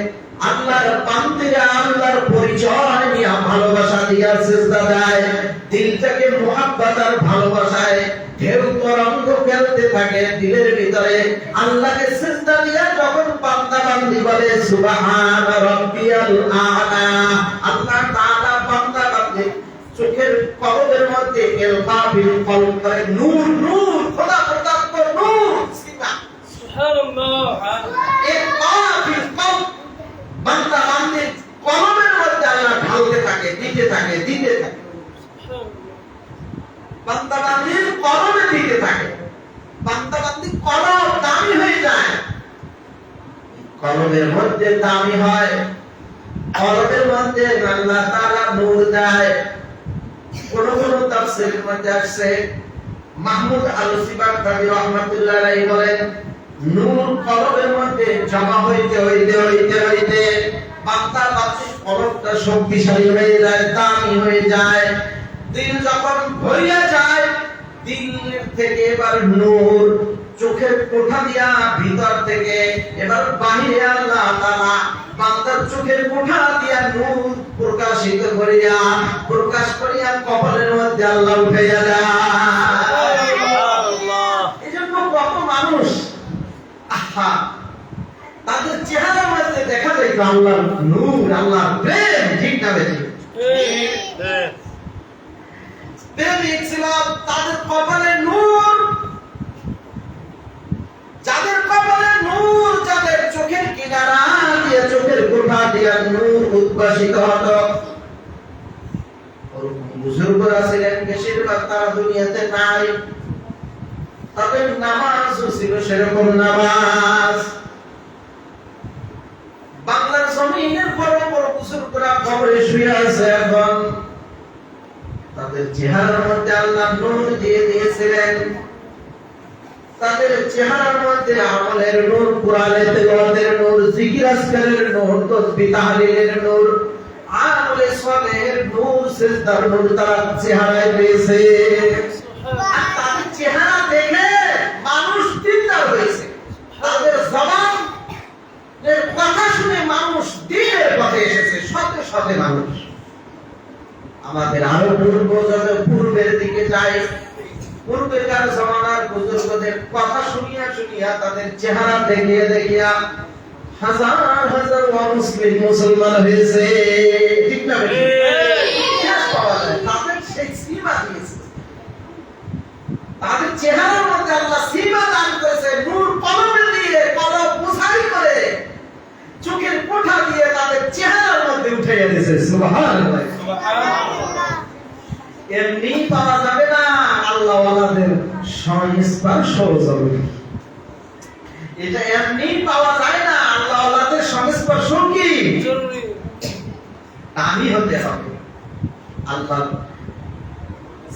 আল্লাহর বান্দিরা আল্লাহর পরিচয় নিয়ে ভালোবাসা দিয়ে সিজদা দেয়, দিল থেকে মুহাব্বত আর ভালোবাসায় ঢেউ তরঙ্গ খেলতে থাকে দিলের ভিতরে। আল্লাহকে সিজদা দিয়ে যখন বান্দা বান্দি বলে সুবহান রাব্বিয়াল আলা, আল্লাহ তাআলা বান্দা বান্দি চোখের কলবের মধ্যে ইলফাফিল কলব করে নূর নূর খোদা প্রদত্ত নূর সীমা সুবহানাল্লাহ। ইলফাফিল কলব, বান্দা বান্দির কলবের মধ্যে আল্লাহ ঢালতে থাকে, দিতে থাকে, দিতে থাকে, বান্দা বান্দির কলবে দিতে থাকে, বান্দা বান্দির কলব দামি হয়ে যায়, কলবের মধ্যে দামি হয়, কলবের মধ্যে আল্লাহ তাআলা নূর দেয়। কোন কোন তাফসীরের মধ্যে আসছে, মাহমুদ আলুসি বাগদাদী রাহমাতুল্লাহ আলাইহি বলেন, নূর কলবের মধ্যে জমা হইতে হইতে হইতে হইতে বান্দা বান্দির কলবটা শক্তিশালী হয়ে যায়, দামি হয়ে যায়। দিল যখন ভরিয়া যায়, দিলের থেকে এবার নূর চোখের কোঠা দিয়া ভিতর থেকে এবার বাহিরে আল্লাহ তাআলা বান্দার চোখের কোঠা দিয়া নূর প্রকাশিত করিয়া প্রকাশ করিয়া কপালের মধ্যে আল্লাহ উঠাইয়া দেয়। এজন্য কত মানুষ আহা তাদের চেহারার মধ্যে দেখা যায় আল্লাহর নূর, আল্লাহর প্রেম। ঠিক না বেশি প্রেমিক ছিল, তাদের কপালে নূর, যাদের কপালে নূর, যাদের চোখের কিনারা দিয়ে চোখের কোঠা দিয়ে নূর উদ্ভাসিত হতো, বুজুর্গরা ছিলেন, বেশিরভাগ তারা দুনিয়াতে নাই, তাদের নামাজও ছিল সেরকম নামাজ। বাংলার জমিনের বড় বড় বুজুর্গরা কবরে শুয়ে আছে, এখন তাদের চেহারার মধ্যে আল্লাহ নূর দিয়ে দিয়েছিলেন, তাদের চেহারার মধ্যে আমলের নূর, কোরআনের তেলাওয়াতের নূর, জিকির আজকারের নূর, তাসবিহ তাহলিলের নূর, আমলে সালেহের নূর, সিজদার নূর তারা চেহারায় পেয়েছে। আর তাদের চেহারা দেখে মানুষ দিনদার হয়েছে, তাদের জবানের কথা শুনে মানুষ দ্বীনের পথে এসেছে, শত শত মানুষ। আমাদের আরো পূর্বের দিকে যাই, পূর্বেকার জমানার বুজুর্গদের কথা শুনিয়া শুনিয়া তাদের চেহারা দেখিয়া দেখিয়া হাজার হাজার অমুসলিম মুসলমান হয়েছে। ঠিক না? তাদের সেই সীমা দিয়েছে, তাদের চেহারার মধ্যে আল্লাহ সীমা দান করেছে, নূর কলমে দিয়ে কলম মুছাই করে চোখের কোঠা দিয়ে তাদের চেহারার মধ্যে উঠাইয়া দিয়েছে। সুবহানাল্লাহ। এমনি পাওয়া যাবে না, আল্লাহ ওয়ালাদের সংস্পর্শ জরুরি। এটা এমনি পাওয়া যায় না, আল্লাহ ওয়ালাদের সংস্পর্শ কি জরুরি। দামি হতে হবে। আল্লাহ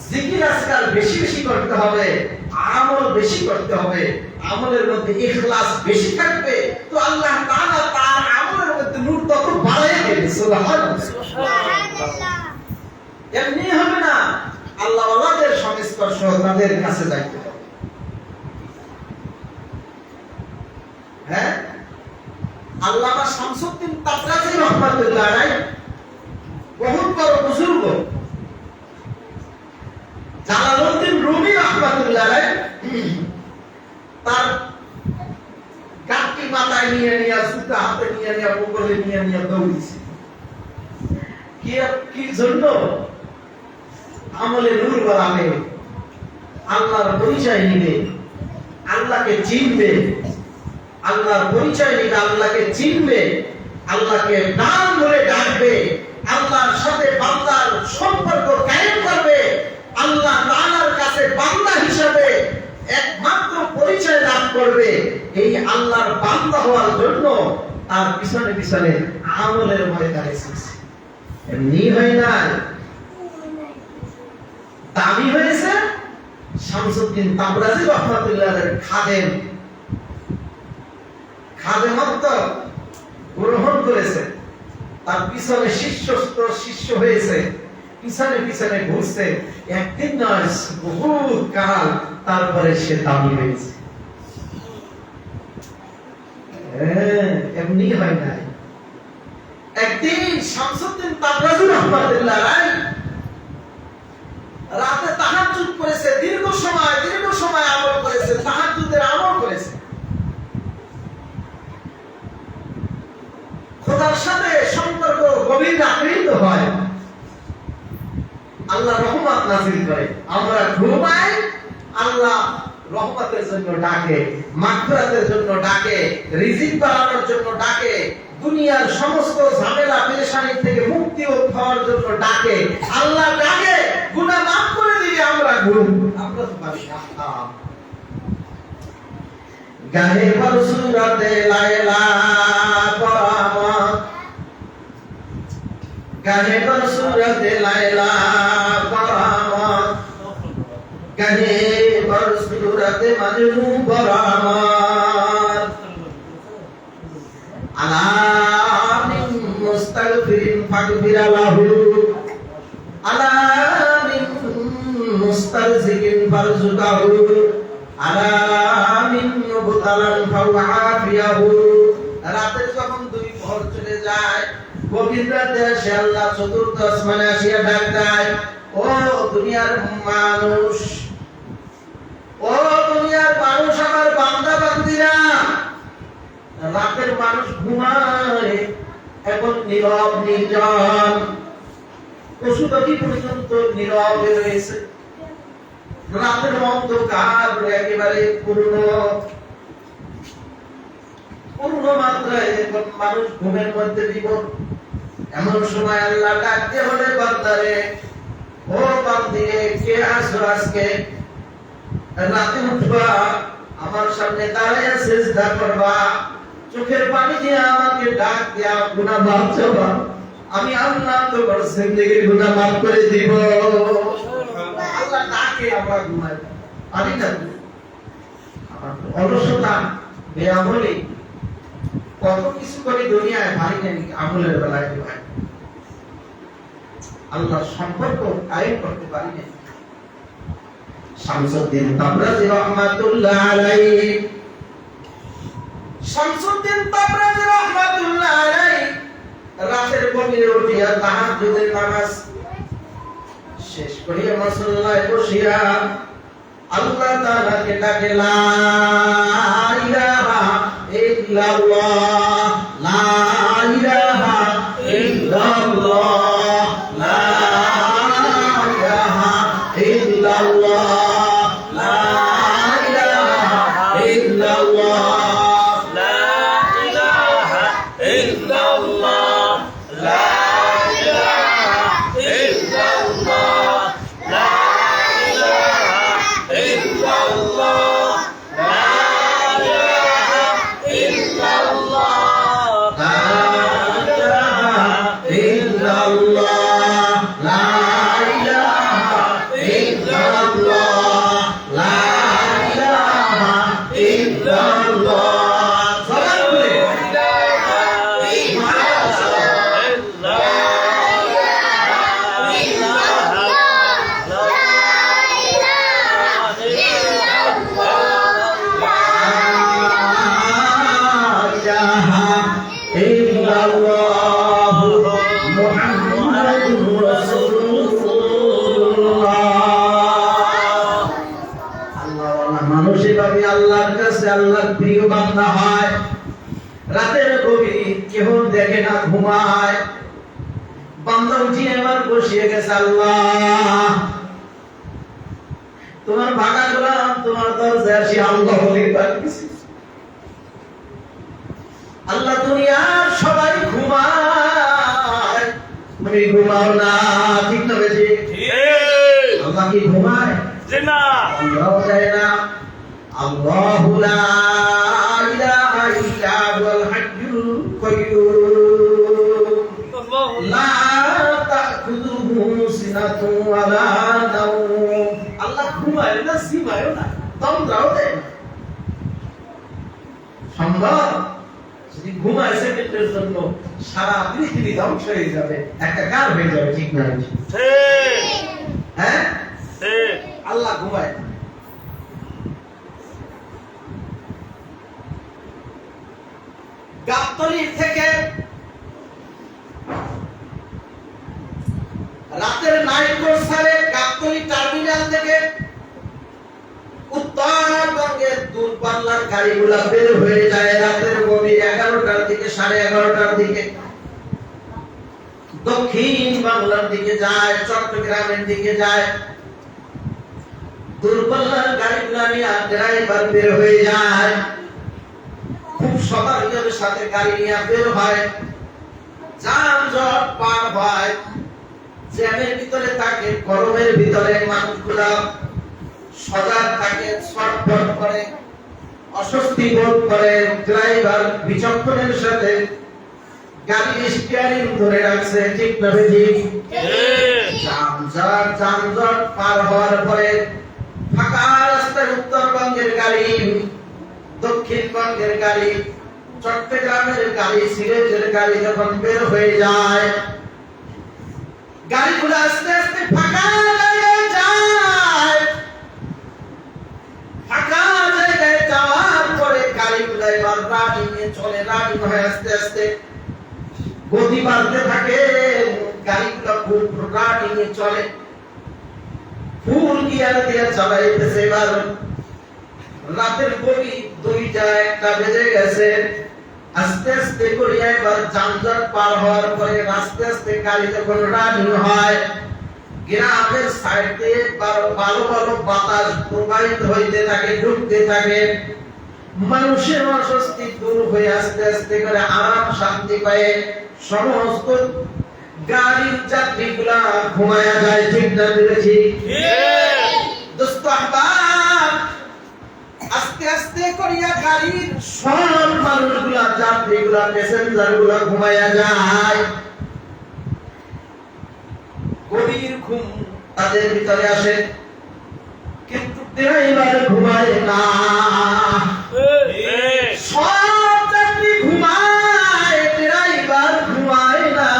জিকির আজকাল বেশি বেশি করতে হবে, আমল বেশি করতে হবে, আমলের মধ্যে ইখলাস বেশি থাকবে, তো আল্লাহ তাআলা তার আমলের মধ্যে নূর তত বাড়ায় দেবে। সুবহানাল্লাহ। এমনি হবে না, আল্লাহ ওয়ালাদের সংস্পর্শ তাদের কাছে যাইতে হবে। হ্যাঁ, আল্লামা শামসুদ্দিন তাবরাজি রাহমাতুল্লাহ আলাইহি বহুত বড় বুজুর্গ, জালালউদ্দিন রুমি রাহমাতুল্লাহ আলাইহি তার গাঁটটি মাথায় নিয়ে নিয়ে, জুতা হাতে নিয়ে নিয়ে, বগলে নিয়ে নিয়ে দৌড়িয়েছে। কি জন্য? আমলে নূর বাড়াবে, আল্লাহর পরিচয় নিবে, আল্লাহকে চিনবে, আল্লাহর পরিচয় নিবে, আল্লাহকে চিনবে, আল্লাহকে নাম ধরে ডাকবে, আল্লাহর সাথে বান্দার সম্পর্ক কায়েম করবে, আল্লাহ তাআলার কাছে বান্দা হিসাবে একমাত্র পরিচয় লাভ করবে। এই আল্লাহর বান্দা হওয়ার জন্য তার পিছনে পিছনে আমলের ময়দানে এসেছে। এমনি হয় না, দামি হয়েছে। শামসুদ্দিন তাবরাজি রাহমাতুল্লাহ আলাইহি খাদেমত্ব গ্রহণ করেছে, তার পিছনে শিষ্য হয়েছে, পিছনে পিছনে ঘুরছে, একদিন নয় বহুত কাল, তারপরে সে দামি হয়েছে। এমনি হয় না। একদিন শামসুদ্দিন তাবরাজি রাহমাতুল্লাহ আলাইহি রাতে তাহাজ্জুদ করেছে, দীর্ঘ সময় আমল করেছে, তাহাজ্জুদের আমল করেছে, খোদার সাথে সম্পর্ক গভীর রাখলেই হয়, আল্লাহ রহমত নাযিল করে। আমরা ঘুমাই, আল্লাহ রহমতের জন্য ডাকে, মাগফিরাতের জন্য ডাকে, রিজিক বাড়ানোর জন্য ডাকে, দুনিয়ার সমস্ত ঝামেলা পেরেশানি থেকে মুক্তি পাওয়ার জন্য ডাকে। আল্লাহ ডাকে, গুনাহ মাফ করে দিবে, আমরা তো পারি না। গাহে বরসুরাতে লাইলা পরামত, গাহে বরসুরাতে লাইলা পরামত, গাহে বরসুরাতে মজনু পরামত, আলামিন মুস্তাগফিরিন ফাগফির লাহু, আলামিন মুস্তারজিকিন ফারজুকাহু, আলামিন মুবতালান ফাওয়াফিয়াহু। রাতের যখন দুই প্রহর চলে যায়, গভীর রাতে আসে আল্লাহ চতুর্থ আসমানে আসিয়া ডাক দেয়, ও দুনিয়ার মানুষ, ও দুনিয়ার মানুষ, আমার বান্দা বান্দিরা। রাতের মানুষ ঘুমায়, এখন নীরব নির্জন, পশু পাখি পর্যন্ত নীরব রয়েছে। রাতের অন্ধকার একেবারে পূর্ণ মাত্রায়, মানুষ ঘুমের মধ্যে বিভোর। এমন সময় আল্লাহ ডাকতে হলে বান্দারে, ও বান্দিরে, কে আসো আজকে? রাতে উঠবা, আমার সামনে দাঁড়াইয়া সিজদা করবা, চোখের পানি দিয়ে আমাকে ডাক দিয়া গুনাহ মাফ চাওয়া, আমি আল্লাহ তোমার জিন্দেগির গুনাহ মাফ করে দিব। আল্লাহ ডাকে, আমরা ঘুমাই পারি না। আমার অলসতা, বেআমলি, কত কিছু করে দুনিয়ায় পারি না, আমলের বেলায় ভাই আল্লাহর সম্পর্ক কায়েম করতে পারি না। শামসুদ্দিন তাবরাজি রাহমাতুল্লাহ আলাইহি, শামসুদ্দিন তাবরাজি রাহমাতুল্লাহ আলাইহি রাতের গভীরে উঠিয়া তাহাজ্জুদের নামাজ শেষ করিয়া মুসল্লায় বসিয়া আল্লাহ তাআলাকে ডাকে, লা ইলাহা ইল্লাল্লাহ, লা ইলাহা ইল্লাল্লাহ, লা ইলাহা ইল্লাল্লাহ, লা ইলাহা ইল্লাল্লাহ, লা ইলাহা ইল্লাল্লাহ, লা ইলাহা ইল্লাল্লাহ, লা ইলাহা ইল্লাল্লাহ, লা ইলাহা ইল্লাল্লাহ। কাছে আল্লাহর প্রিয় বান্দা হয়। রাতের গভীর কেহ দেখে না, ঘুমায়। বান্দা উঠিয়ে এবার বসিয়ে গেছে, আল্লাহ তোমার ভাগা গোলাম তোমার দরজায় আসি আল্লাহ বলে ডাকতেছি। আল্লাহ দুনিয়ার সবাই ঘুমায়, তুমি ঘুমাও না, ঠিক না বেশি? আল্লাহ কি ঘুমায়? না, আল্লাহ যায় না। আল্লাহু লা ইলাহা ইল্লা হুয়াল হাইয়ুল কাইয়্যুম লা তাখুযুহু সিনাতুন ওয়া লা নাওম। আল্লাহ ঘুমায় না, সিমায়ও না, তন্দ্রাও দেয় না। সম্ভব? যদি ঘুমায় সেকেন্ডের জন্য সারা পৃথিবী ধ্বংস হয়ে যাবে, একাকার হয়ে যাবে, ঠিক না? হ্যাঁ, আল্লাহ ঘুমায়। গাবতলী থেকে রাতের নাইট কোর্স সারে গাবতলী টার্মিনাল থেকে উত্তরবঙ্গের দূরপাল্লার গাড়িগুলা বের হয়ে যায় রাতের গভীর 11টার দিকে, 11:30টার দিকে। দক্ষিণ বাংলার দিকে যায়, চট্টগ্রামের দিকে যায়। দূরপাল্লার গাড়িগুলা নিয়ে ড্রাইভার বের হয়ে যায়, খুব সতর্কের সাথে গাড়ি নিয়ে বের হয়। যানজট পার হয়, জ্যামের ভিতরে থাকে, গরমের ভিতরে মানুষগুলা সজাগ থাকে, ছটফট করে, অস্বস্তি বোধ করে। ড্রাইভার বিচক্ষণের সাথে গাড়ির স্টিয়ারিং ধরে রাখছে, ঠিক না বেঠিক? যানজট পার হওয়ার পরে ফাঁকা রাস্তায় উত্তরবঙ্গের গাড়ি, দক্ষিণবঙ্গের গাড়ি, চট্টগ্রামের গাড়ি, সিলেটের গাড়ি যখন বের হয়ে যায়, গাড়িগুলো আস্তে আস্তে ফাঁকা জায়গায় যায়। ফাঁকা জায়গায় যাওয়ার পরে গাড়িগুলো এবার রানিং এ চলে, রানিং হয় আস্তে আস্তে, গতি বাড়তে থাকে। গাড়িগুলো খুব রানিং এ চলে, ফুল গিয়ার দিয়ে চালাইতেছে। এবার রাতের গভীর 2টা 1টা বেজে গেছে। আস্তে আস্তে করে এবার যানজট পার হওয়ার পরে আস্তে আস্তে গাড়ি যখন রানিং হয়, গ্রামের সাইড দিয়ে ভালো ভালো বাতাস প্রবাহিত হইতে থাকে, ঢুকতে থাকে। মানুষের অস্বস্তি দূর হয়ে আস্তে আস্তে করে আরাম শান্তি পায়। সমস্ত গাড়ির যাত্রীগুলা ঘুমায়া যায়, ঠিক না বলেছি? দোস্ত আহবাব, আস্তে আস্তে করিয়া গাড়ির সব মানুষগুলা, যাত্রীগুলা, প্যাসেঞ্জারগুলা ঘুমায়া যায়। গভীর ঘুম তাদের ভিতরে আসে, কিন্তু ড্রাইভার ঘুমায় না। সব যাত্রী ঘুমায়, ড্রাইভার ঘুমায় না।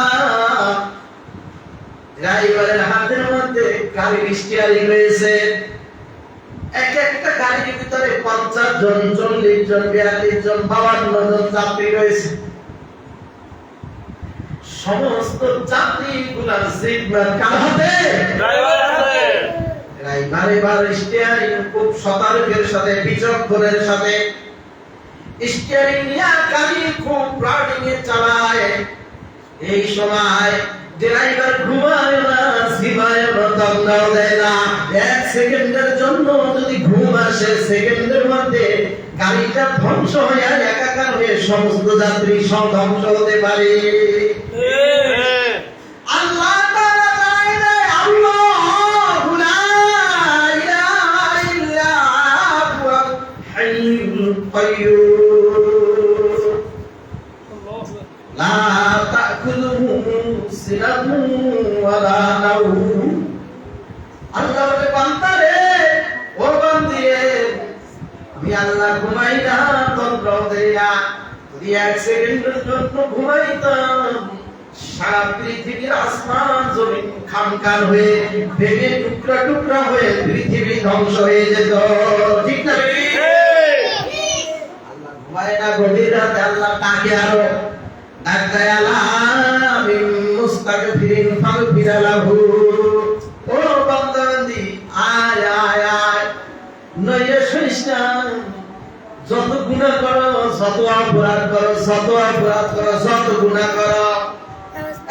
ড্রাইভারের হাতের মধ্যে গাড়ির স্টিয়ারিং রয়েছে। এক একটা গাড়ির ভিতরে 50 জন, 40 জন, 42 জন, 52 জন যাত্রী রয়েছে। সমস্ত যাত্রীগুলার সিগন্যাল কার হাতে? ড্রাইভারের হাতে। ড্রাইভার এবার স্টিয়ারিং খুব সতর্কের সাথে, বিচক্ষণের সাথে স্টিয়ারিং নিয়ে গাড়ি খুব রানিং এ চালায়। এই সময় ড্রাইভার ঘুমায় না, সিমায় না, তন্দ্রাও দেয় না। 1 সেকেন্ডের জন্য যদি ঘুম আসে, সেকেন্ডের মধ্যে গাড়িটা ধ্বংস হয়ে একাকার হয়ে সমস্ত যাত্রী সব ধ্বংস হতে পারে। আল্লাহ তাআলা জানায়, আল্লাহু লা ইলাহা ইল্লা হুয়াল হাইয়ুল কাইয়্যুম লা তাখুযুহু সিনাতুন ওয়া লা নাওম। আল্লাহ বলে, বান্দা রে, ও বান্দি রে, আমি আল্লাহ ঘুমাই না, তন্দ্রাও দেই না। যদি 1 সেকেন্ডের জন্য ঘুমাইতাম, সারা পৃথিবীর আসমান জমিন খামখান হয়ে ভেঙে টুকরা টুকরা হয়ে পৃথিবী ধ্বংস হয়ে যেত, ঠিক না? আল্লাহ ঘুমায় না। গভীর রাতে আল্লাহ তাকে আরো ডাকায়, আলামিন মুস্তাগফিরিন ফাগফির লাহু। ও বান্দাবান্দি, আয় আয় আয়, নয় শুনিস না, যত গুনাহ করো, যত অপরাধ করো, যত অপরাধ করো, যত গুনাহ করো,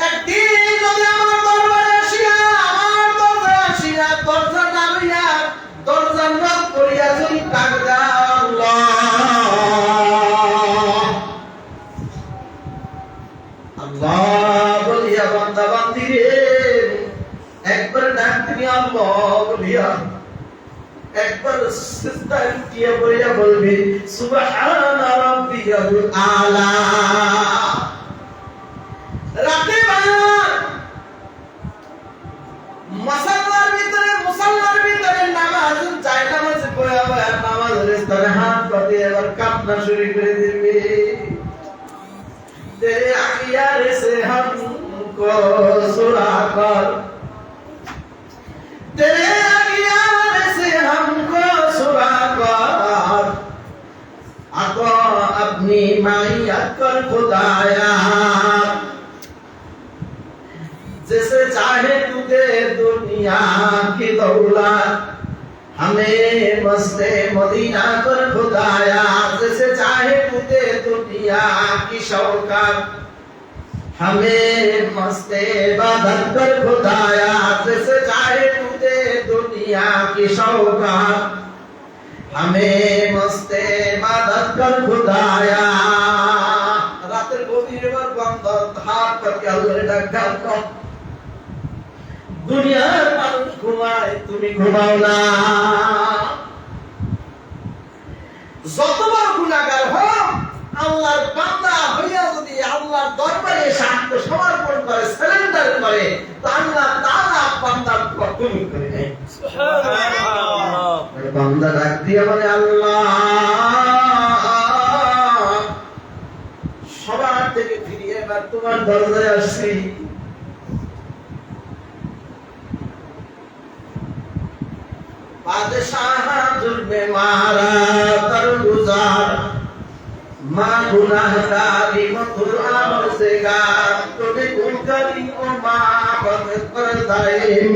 একদিন যদি আমার দরবারে আসিয়া, আমার দরবারে আসিয়া, দরজা নামিয়া, দরজা নক করিয়া যদি ডাক দাও, আল্লাহ আল্লাহ বলিয়া বান্দা বান্দি রে, একবার ডাক দিবি আল্লাহ বলিয়া, একবার সিজদায় গিয়ে বলিয়া বলবি সুবহানা রাব্বিয়াল আলা। রাতে বেলা মুসাল্লার ভিতরে নামাজ চাই, নামাজ পড়ে আবার নামাজের স্তরে হাত পাতে এবার কান্না শুরু করে দিবি। तेरे अखियारे से हमको सुरा कर, तेरे अखियारे से हमको सुरा कर, आको अपनी मायत कर खुदाया, जैसे चाहे तू दे दुनिया की दौलत, हमें मस्ते मदीना कर खुदाया, जैसे चाहे तू दे दुनिया की शौकत, हमें मस्ते इबादत कर खुदाया, जैसे चाहे तू दे दुनिया की शौकत, हमें मस्ते इबादत कर खुदाया। रातेर गभीर বার বন্ধ হাত করকে আল্লাহর ডাক দাও, দুনিয়ার মানুষ ঘুমায়, তুমি ঘুমাও না। যতবার গুনাহগার হোক, আল্লাহর বান্দা হইয়া যদি আল্লাহর দরবারে আত্মসমর্পণ করে, সারেন্ডার করে, তো আল্লাহ তাআলা বান্দার কবুল করে নেয়। সুবহানাল্লাহ। বান্দা ডাক দিয়ে বলে আল্লাহ, সবার থেকে ফিরিয়ে এবার তোমার দরজায় আসছি। बादशाह जुल्मे मारा तर गुजार, माँ गुनाहगारी मधुर आमर से गा, तुम्हें गुनकरी ओ माँ बद कर दाएम,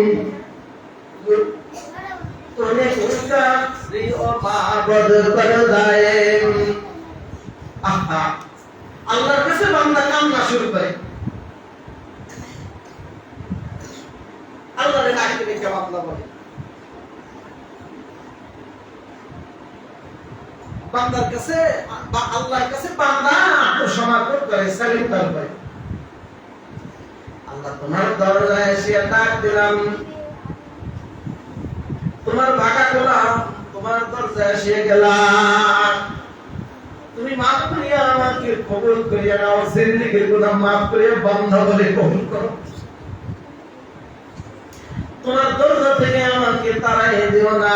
तुम्हें गुनकरी ओ माँ बद कर दाएम। आहा, আল্লাহর কাছে বান্দা কান্না শুরু করে, আল্লাহর ডাকে ডেকে বান্দা বলে, বান্দার কাছে বা আল্লাহর কাছে বান্দা আত্মসমর্পণ করে, সারেন্ডার করে। আল্লাহ তোমার দরজায় এসে ডাক দিলাম, তোমার ভাগা করলাম, তোমার দরজায় এসে গেলাম, তুমি মাফ করিয়া আমাকে কবুল করিয়া নাও, জিন্দেগীর গুনাহ মাফ করিয়া বান্দা বলে কবুল করো। তোমার দরজা থেকে আমাকে তাড়াই দিও না,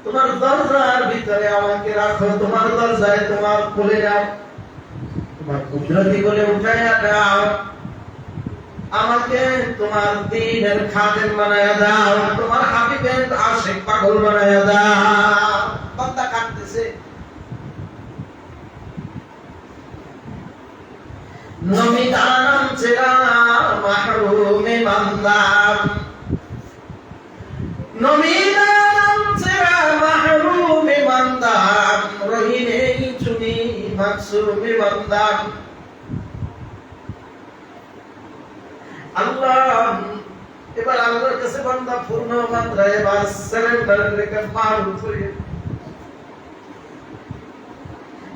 তোমার দরজার ভিতরে আমাকে রাখো, তোমার দরজায় তোমার কোলে নাও, তোমার কুদরতি কোলে উঠাইয়া দাও, আমাকে তোমার দ্বীনের খাদেম বানায়া দাও, তোমার হাবিবের আশিক পাগল বানায়া দাও। বান্দা কাঁদতেছে, নমিদান চেরা মাহরুমে বান্দাম, নমিদান চেরা মাহরুমে বান্দাম, রহিনে চুনি মাকসুমে বান্দাম। আল্লাহ এবার আল্লাহর কাছে বান্দা পূর্ণ মাত্রায় এবার সারেন্ডার রেখে মারুফ করে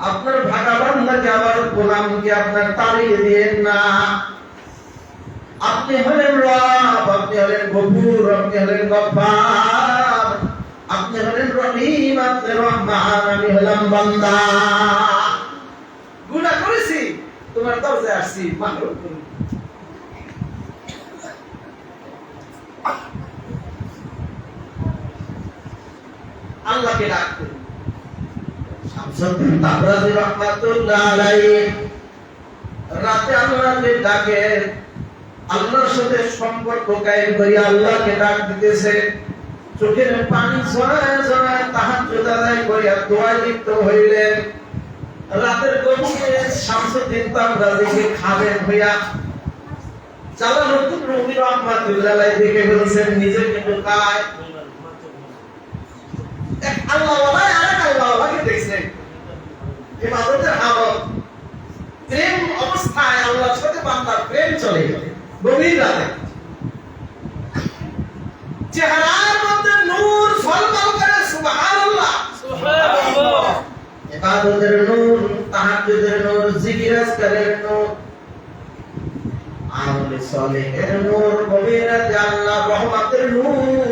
আপনার ভাগা বান্দাকে আবার গোলামকে আপনার তাড়িয়ে দিয়েন না। আপনি হলেন রব, আপনি হলেন গফুর, আপনি হলেন গফফার, আপনি হলেন রহিম, আপনি রহমান, আমি হলাম বান্দা। গুনাহ করেছি, তোমার দরজায় আসছি, মাফ করুন। আল্লাহকে ডাকতে শামসুদ্দিন তাবরাজি রাহমাতুল্লাহ আলাইহি রাতে আল্লাহকে ডাকে, আল্লাহর সাথে সম্পর্ক কায়েম করে আল্লাহকে ডাক দিতেছে, চোখের পানি ঝরায় ঝরায় তাহাজ্জুদ আদায় করিয়া দোয়ায় লিপ্ত হইলেন। রাতের গভীরে শামসুদ্দিন তাবরাজিকে খাবেন হইয়া জালালউদ্দিন রুমি রাহমাতুল্লাহ আলাইহি দেখে বলেছেন, নিজেকে ঢুকায়। এক আল্লাহওয়ালা আরেক আল্লাহওয়ালাকে দেখছেন, ইবাদতের হালত, প্রেম অবস্থায় আল্লাহর সাথে বান্দার প্রেম চলে যাবে গভীর রাতে। চেহারার মধ্যে নূর ঝলমল করে, সুবহানাল্লাহ। সুবহানাল্লাহ। ইবাদতের নূর, তাহাজ্জুদের নূর, জিকির আজকারের নূর, আমলে সালেহের নূর, গভীর রাতে আল্লাহর রহমতের নূর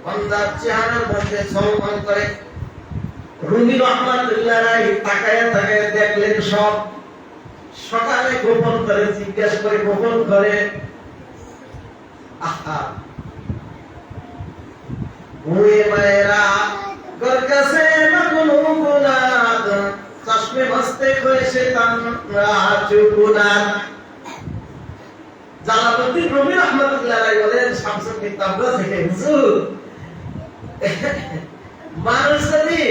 বান্দার চেহারার মধ্যে ঝলমল করে। রুমি রহমাতুল্লাহ আলাইহি তাকায়া তাকায়া দেখলেন সব। সকালে গোপন করে জিজ্ঞাসা করে, গোপন করে, আহা ওয়ে মায়েরা গরকাসে মগনু গুনাদ চশমে মস্তে করে শয়তান রাজুকুনাদ। জালালউদ্দিন রুমি রহমাতুল্লাহ আলাইহি বলেন শামসুদ্দিন তাবরা থেকে, হুজুর মানুষ যদি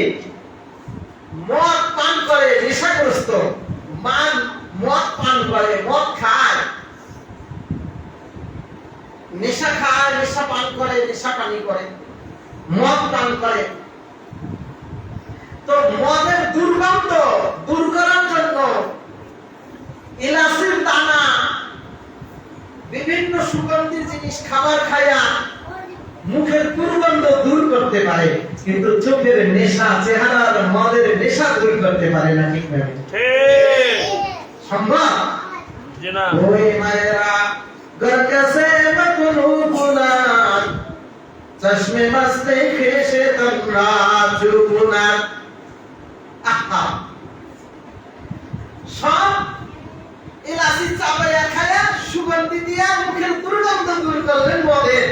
মদ পান করে, নেশাগ্রস্ত মদ পান করে, মদ খায়, নেশা খায়, নেশা পান করে, নেশা পানি করে, মদ পান করে, তো মদের দুর্গন্ধ দূর করার জন্য ইলাচির দানা, বিভিন্ন সুগন্ধি জিনিস খাবার খায়া মুখের দুর্গন্ধ দূর করতে পারে, কিন্তু চোখের নেশা, চেহারার মদের নেশা দূর করতে পারে না। ঠিক না? ঠিক। সম্ভব? জি না। ওই মায়েরা গরকাসে মগনু গুনাদ চশমে মস্তে খেসে তোমরা চুকুনাদ। আহা, সব ইলাচি চাপাইয়া খায়া সুগন্ধি দিয়া মুখের দুর্গন্ধ দূর করলেন মদের,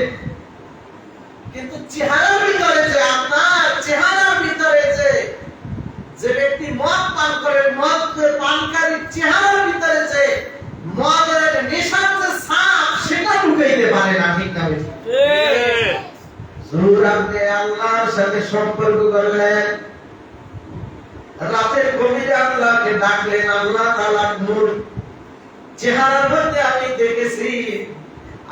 কিন্তু চেহারার ভিতরে যে, আপনার চেহারার ভিতরে যে ব্যক্তি মদ পান করে, মদ পানকারী চেহারার ভিতরে যে মদের নেশার যে ছাপ, সেটা ঢুকাইতে পারে না। ঠিক না? ঠিক। হুজুর আপনি আল্লাহর সাথে সম্পর্ক করলেন, রাতের গভীরে আল্লাহকে ডাকলেন, আল্লাহ তাআলার নূর চেহারার মধ্যে আমি দেখেছি।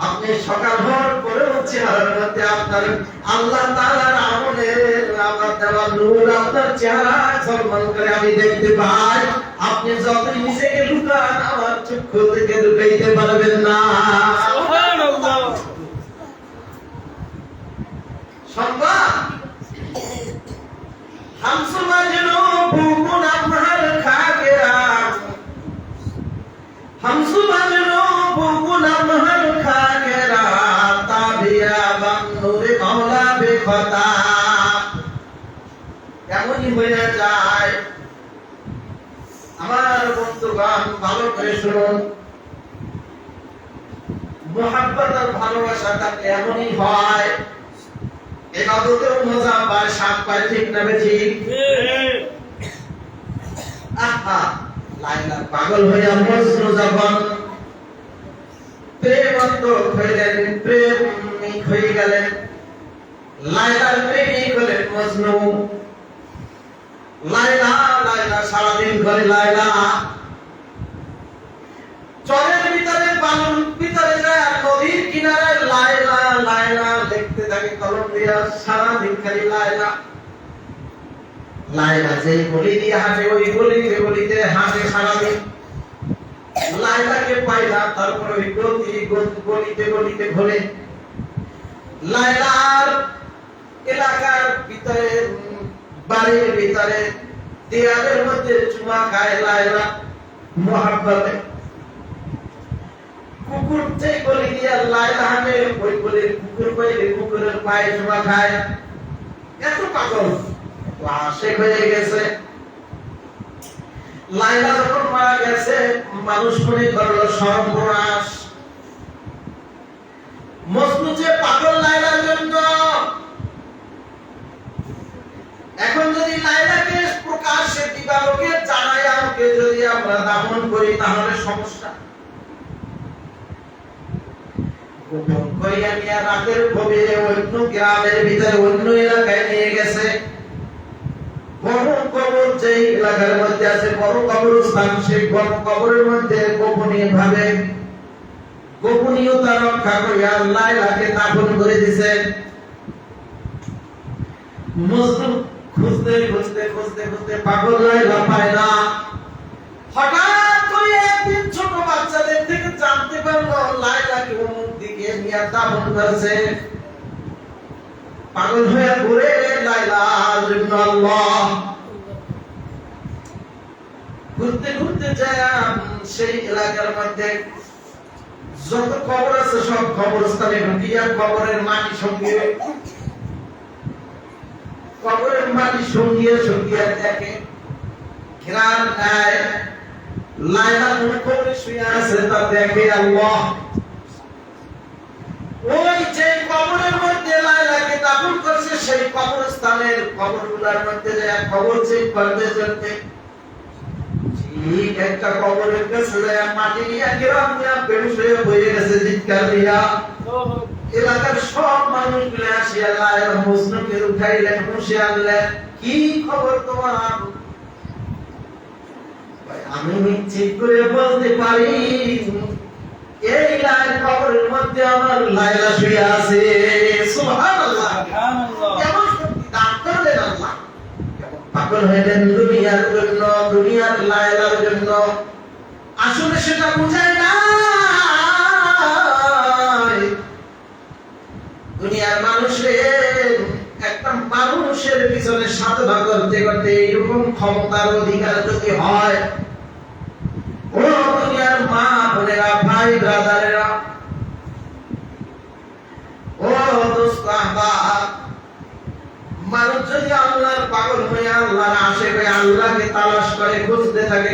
আপনি সকাল হওয়ার পরেও চেহারার মধ্যে আপনার আল্লাহ তাআলার আমলের আমার দেওয়া নূর আপনার চেহারায় ঝলমল করে আমি দেখতে পাই। আপনি যতই নিজেকে লুকান, আমার চক্ষু থেকে লুকাইতে পারবেন না। সুবহানাল্লাহ। সম্ভব? হামসু মাজনু বুকুন আমহার খাকেরা, হামসু মাজনু বুকুন আমহার খাকেরা তাবিয়া বান্নুরে মাওলা বেখতা। এমনই হয়ে যায়। আমার বন্ধুগণ, ভালো করে শুনুন, মুহাব্বত আর ভালোবাসা থাকলে এমনই হয়, ইবাদতের মজা পায়, স্বাদ পায়। ঠিক না? ঠিক। ঠিক। আহা, লায়লা পাগল হইয়া মজনু যখন প্রেমন্ত হইলেন, প্রেমিক হয়ে গেলেন, লায়লার প্রেমিক হলেন মজনু। লায়লা লায়লা সারাদিন করে লায়লা চরের ভিতরে, বালুর ভিতরে যায়, আর নদীর কিনারে লায়লা লায়লা দেখতে থাকে কলম দিয়া, সারাদিন খালি লায়লা লায়লা। যেই গলি দিয়ে হাঁটে, ওই গলিতে গলিতে হাঁটে সারাদিন। লায়লাকে পাইলা, তারপর ওই গলিতে গলিতে ঘোরে। লায়লার এলাকার ভিতরে, বাড়ির ভিতরে, দেয়ালের মধ্যে চুমা খায় লায়লা মুহাব্বতে। কুকুর যে গলি দিয়ে লায়লা হাঁটে, ওই গলির কুকুর পাইলে কুকুরের পায়ে চুমা খায়। এত পাগল, আশেক হয়ে গেছে। লায়লা যখন মারা গেছে, মানুষ মনে করলো সর্বনাশ। মজনু যে পাগল লায়লার জন্য, এখন যদি লায়লাকে প্রকাশ্যে দিবালোকে জানাই আমাকে যদি আমরা দাফন করি, তাহলে সমস্যা। গোপন করিয়া নিয়ে রাতের গভীরে অন্য গ্রামের ভিতরে, অন্য এলাকায় নিয়ে গেছে। বড় কবর যে এলাকার মধ্যে আছে, বড় কবরস্থান, সেই বড় কবরের মধ্যে গোপনীয় ভাবে, গোপনীয়তা রক্ষা করিয়া লায়লাকে দাফন করে দিয়েছে। মজনু খুঁজতে খুঁজতে খুঁজতে খুঁজতে পাগল লাইলা পায় না। হঠাৎ করে একদিন ছোট বাচ্চাদের থেকে জানতে পারলো লাইলাকে অমুক দিকে নিয়ে দাফন করেছে। পাগল হয়ে ঘুরে লাইলার জন্য আল্লাহ ঘুরতে ঘুরতে যায় সেই এলাকার মধ্যে যত কবর আছে সব কবরস্থানে ঢুকিয়া কবরের মাটি সঙ্গিয়ে সঙ্গিয়ে দেখে ঘেরান নেয় লাইলা কোন কবরে শুয়ে আছে তা দেখে আল্লাহ। ওই যে কবরের মধ্যে লাইলাকে দাফন করছে সেই কবরস্থানের কবরগুলোর মধ্যে যায় কবর চেক করতে চলতে ঠিক একটা কবরের কাছে যায় মাটি নিয়ে ঘেরান নিয়ে বেহুশ হয়ে বয়ে গেছে চিৎকার দিয়া। এলাকার সব মানুষগুলো আসিয়া লাইলা হুজনুকে উঠাইলেন, হুঁশে আনলেন। কি খবর তোমার? আমি নিশ্চিত করে বলতে পারি এই লাইল কবরের মধ্যে আমার লাইলা শুয়ে আছে। সুবহানাল্লাহ, কেমন শক্তি দান করলেন আল্লাহ। পাগল হলেন দুনিয়ার জন্য, দুনিয়ার লাইলার জন্য। আসলে সেটা বুঝায় না দুনিয়ার মানুষের একটা মানুষের পিছনে সাধনা করতে করতে এরকম ক্ষমতার অধিকার যদি হয়, ও দুনিয়ার মা বোনেরা, ভাই ব্রাদারেরা, ও দোস্ত আহবাব, মানুষ যদি আল্লাহর পাগল হয়ে আল্লাহর আশিক হয়ে আল্লাহকে তালাশ করে খুঁজতে থাকে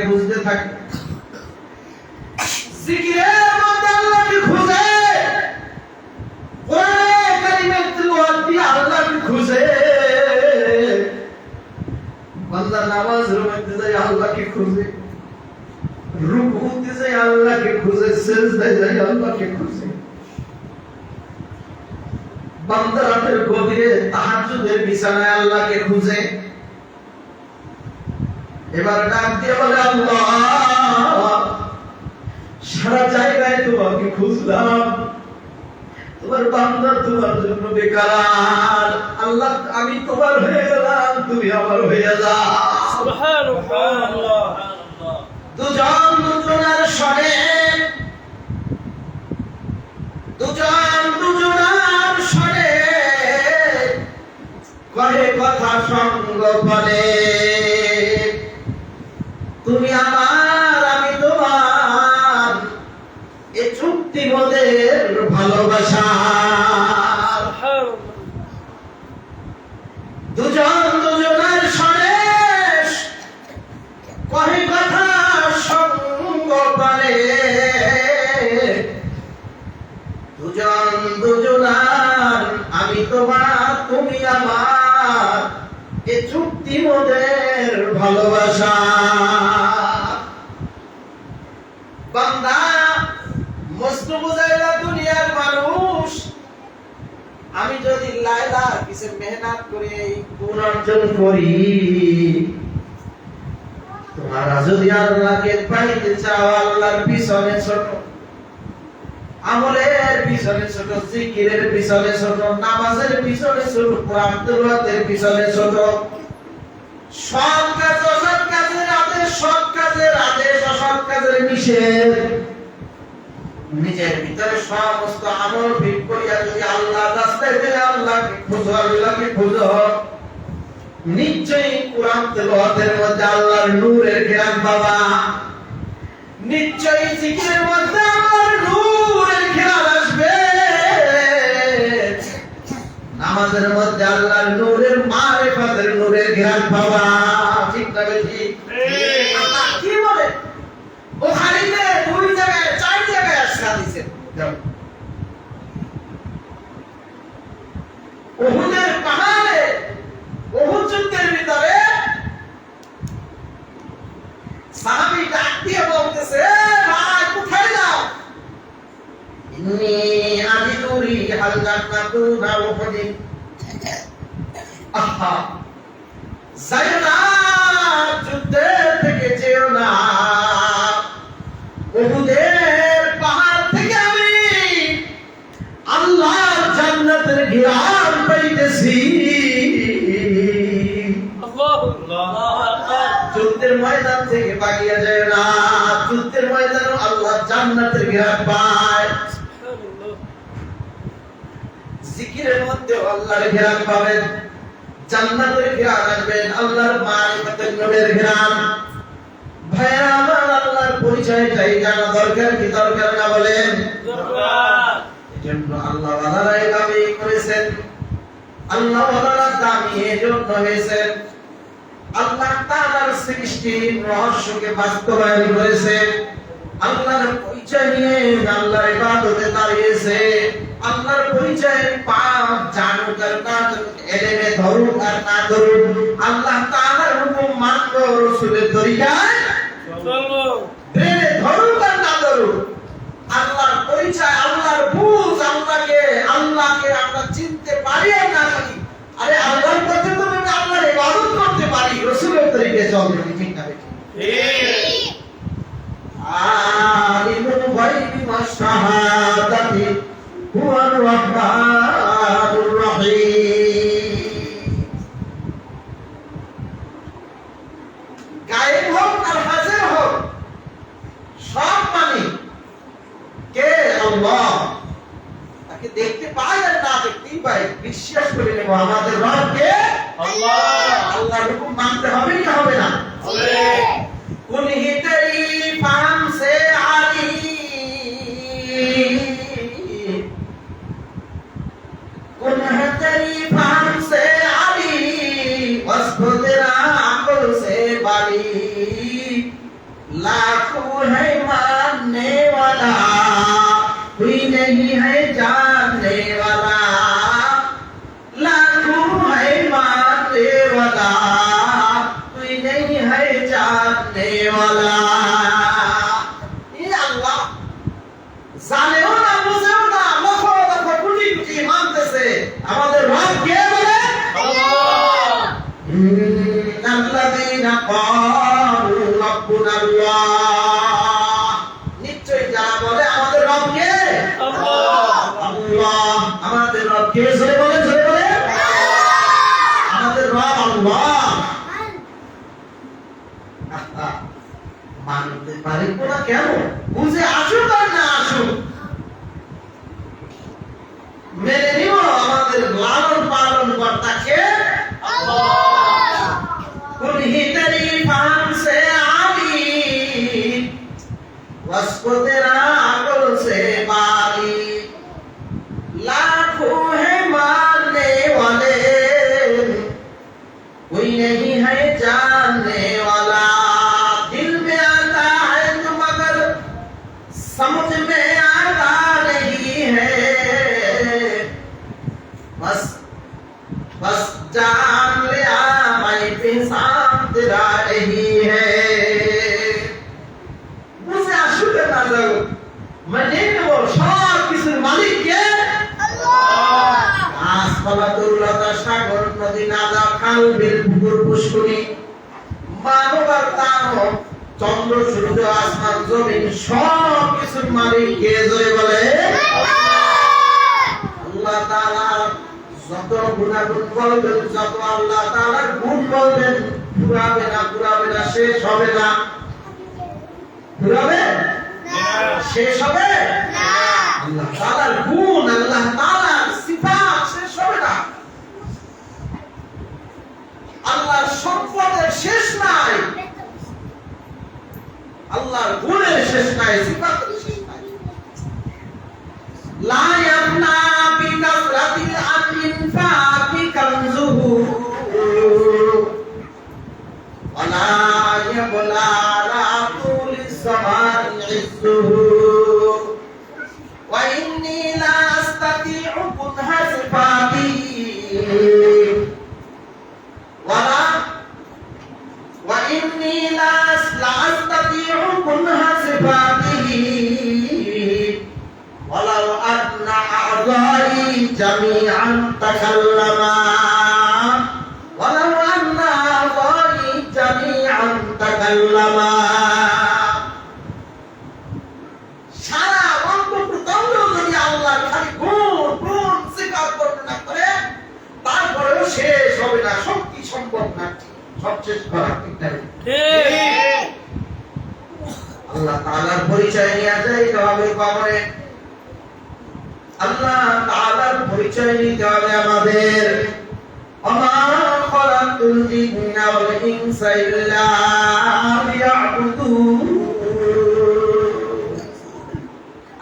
জিকিরের মধ্যে আল্লাহকে খুঁজে, কোরআনে কারিমের তিলাওয়াত দিয়ে আল্লাহকে খুঁজে, বান্দা নামাজের মধ্যে যায় আল্লাহকে খুঁজে, রুকুতে যায় আল্লাহকে খুঁজে, সিজদায় যায় আল্লাহকে খুঁজে, বান্দা রাতের গভীরে তাহাজ্জুদের বিছানায় আল্লাহকে খুঁজে। এবার ডাক দিয়ে বলে আল্লাহ সারা জায়গায় তোমাকে খুঁজলাম, তোমার বান্দা তোমার জন্য বেকার। আল্লাহ আমি তোমার হয়ে গেলাম, তুমি আমার হয়ে যাও। সুবহানাল্লাহ। দুজন দুজনের সনে, দুজন দুজনের সনে কহে কথা সঙ্গ বলে, তুমি আমার আমি তোমার, এ চুক্তি মোদের ভালোবাসা। দুজন দুজনের সনে কহে কথা সঙ্গ বলে, দুজন দুজনার আমি তোমার তুমি আমার, এ চুক্তি মোদের ভালোবাসা। বান্দা মজনু বুঝাইলা দুনিয়ার মানুষ, আমি যদি লায়লার পিছে মেহনত করে এই গুণ অর্জন করি, তোমরা যদি আল্লাহকে পাইতে চাও আল্লাহর পিছনে ছোট, আমলের পিছনে ছোট, জিকিরের পিছনে ছোট, নামাজের পিছনে ছোট, কোরআন তেলাওয়াতের পিছনে ছোট, সৎ কাজ অসৎ কাজের আদেশ, সৎ কাজের আদেশ, অসৎ কাজের নিষেধ, নিজের ভিতরে সমস্ত আমল ঠিক করিয়া যদি আল্লাহ রাস্তায় গেলে আল্লাহকে খুঁজো, আল্লাহকে খুঁজো, নিশ্চয়ই কোরআন তেলাওয়াতের মধ্যে আল্লাহর নূরের ঘ্রাণ পাবা, নিশ্চয়ই জিকিরের মধ্যে আল্লাহর নূরের ঘ্রাণ আসবে, নামাজের মধ্যে আল্লাহর নূরের মারিফাতের নূরের ঘ্রাণ পাবা। ঠিক না বেশি? আল্লাহ কি বলে বুখারীতে 2 জায়গায় 4 জায়গায় আসছে হাদিসে, উহুদের পাহাড়ে উহুদ যুদ্ধের ভিতরে সাহাবী ডাক দিয়ে বলতেছে, ভাই কোথায় যাও? ইন্নী আমিদুরি হাল জান্নাতু না উহুদি। আহা, যাইও না, যুদ্ধে থেকে যেও না, উহুদের পাহাড় থেকে আমি আল্লাহর জান্নাতের ঘ্রাণ পাইতেছি। যুদ্ধের ময়দান থেকে পালিয়ে যায় না, যুদ্ধের ময়দানে আল্লাহ জান্নাতের ঘেরান পায়, জিকিরের মধ্যে আল্লাহর ঘেরান পাবেন, জান্নাতের ঘেরান আসবেন, আল্লাহর মারিফাতের নূরের ঘেরান। ভাইরা আমার, আল্লাহর পরিচয়টাই জানা দরকার কি দরকার না বলেন? এজন্য আল্লাহ ওয়ালারাই দাবি করেছেন, আল্লাহ ওয়ালারা দামি এজন্য হয়েছেন, আল্লাহ তাআলার সৃষ্টির রহস্যকে বাস্তবায়ন করেছে, আল্লাহর পরিচয় নিয়ে আল্লাহর ইবাদতে দাঁড়িয়েছে, আল্লাহর পরিচয় পাপ জানুক আর না জানুক, এলেমে ধরুক আর না ধরুক, আল্লাহ তাআলার হুকুম মানব, রাসূলের তরিকায় প্রেমে ধরুক আর না ধরুক, আল্লাহর পরিচয়, আল্লাহর বুঝ, আল্লাহকে আমরা চিনতে পারি আর না পারি, আরে আল্লাহর পথে তো আমরা আল্লাহর ইবাদত করতে পারি, রাসূলের তরিকায় চলতে পারি, ঠিক না? ঠিক। আলিমুল গায়বি ওয়াশ শাহাদাতি হুয়ার রাহমানুর রহিম। গায়েব হোক আর হাজির হোক, সব মানি কে? আল্লাহ। তাকে দেখতে পাই আর না দেখতেই পাই, বিশ্বাস করে নেব আমাদের রব কে? আল্লাহ। আল্লাহর হুকুম মানতে হবে কি হবে না? হবে। উনহি তেরি ফাম সে আলী, उन्हें तेरी फाम से आली, वस्फ तेरा अकल से बाली, लाखों है मानने वाला, कोई नहीं है जानने वाला, लाखों है मानने वाला, कोई नहीं है जानने वाला। ये अल्लाह জানেও না, বুঝেও না, লক্ষ লক্ষ কোটি কোটি মানতেছে, আমাদের রব কে বলে? আল্লাহ। ইন্নাল্লাযীনা ক্বালু রাব্বুনাল্লাহ, নিশ্চয়ই যারা বলে আমাদের রব কে? আল্লাহ। আল্লাহ, আমাদের রব কে? জোরে বলে, জোরে বলে, আমাদের রব আল্লাহ। মানতে পারি না কেন? বুঝে আসুক আর না আসুক, মেনে নিব আমাদের লালন পালন কর্তাকে আল্লাহ। উনহি তেরি ফাম সে আলী, वस्फ तेरा अकल से बाली, लाखों है मानने वाले, कोई नहीं है जानने वाला, समझ में आता नहीं है, बस जान लिया मैं पहचान तेरा नहीं है। मुझे आशुक ना जाओ, मैं नहीं वो सब किसी मालिक के अल्लाह। आसपाला दुर्लता सागर नदी नाला खाल बिल पुकुर पुष्करी, मानवर तानो চন্দ্র সূর্য আসমান জমিন সব কিছুর মালিক কে? জোরে বলে আল্লাহ তাআলা। যত গুণাগুণ বলবেন, যত আল্লাহ তাআলার গুণ বলবেন, পুরাবে না, শেষ হবে না। পুরাবে না, শেষ হবে না। আল্লাহ তাআলার গুণ, আল্লাহ তাআলার সিফাত শেষ হবে না। আল্লাহর সম্পদের শেষ নাই, আল্লাহর গুণের শেষ নাই, সিফাতের শেষ নাই। লা ইয়াবনা বিকাসরাতিল আনফাকি কানজুহু, ওয়ালা ইয়াবলা লা তুলিস জামান ইজ্জুহু, ওয়া ইন্নী লা আস্তাতিউ কুনহা সিফাতি, ওয়া ইন্নী লা আস্তাতিউ কুনহা সিফাতিহি, ওয়ালাউ আন্না আ'যাই জামিআন তাকাল্লামা, ওয়ালাউ আন্না আ'যাই জামিআন তাকাল্লামা। সারা অন্তঃপ্রত্যঙ্গ যদি আল্লাহর খালি গুণ সিফাত বর্ণনা করে, তারপরেও শেষ হবে না, শক্তি সম্ভব না সব শেষ করা, ঠিক না? পরে আল্লাহ তাআলার পরিচয় নিতে হবে আমাদের। ওমা খালাকুল জিন্না ওয়াল ইনসা ইল্লা লিয়াবুদুন।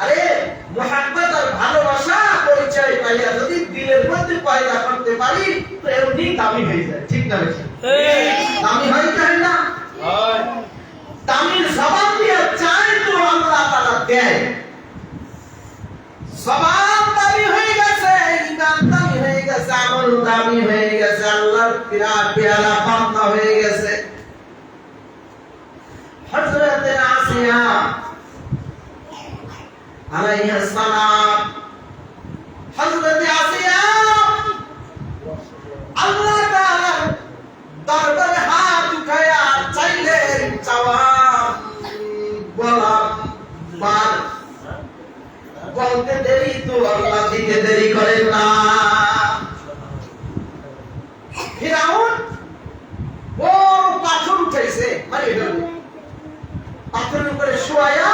আরে মুহাব্বত আর ভালোবাসা পরিচয় পাইয়া যদি দিলের মধ্যে পয়দা করতে পারি তো এমনি দামি হয়ে যায়, ঠিক না বেশি? দামি হয় কেন না? দামির জবাব দিয়ে চাই তো আল্লাহ তাআলা দেয়। জবাব দামি হয়ে গেছে, ইমান দামি হয়ে গেছে, আমল দামি হয়ে গেছে, আল্লাহর পেয়ারা বান্দা হয়ে গেছে। হযরত আসিয়া আলাইহিস সালাম, হযরত আসিয়া আল্লাহ তাআলার দরবারে হাত উঠায়া চাইলেন, চাওয়া বলা বার বলতে দেরি তো আল্লাহ দিতে দেরি করেন না। ফিরাউন বড় পাথর উঠাইছে, মানে পাথরের উপরে শোয়া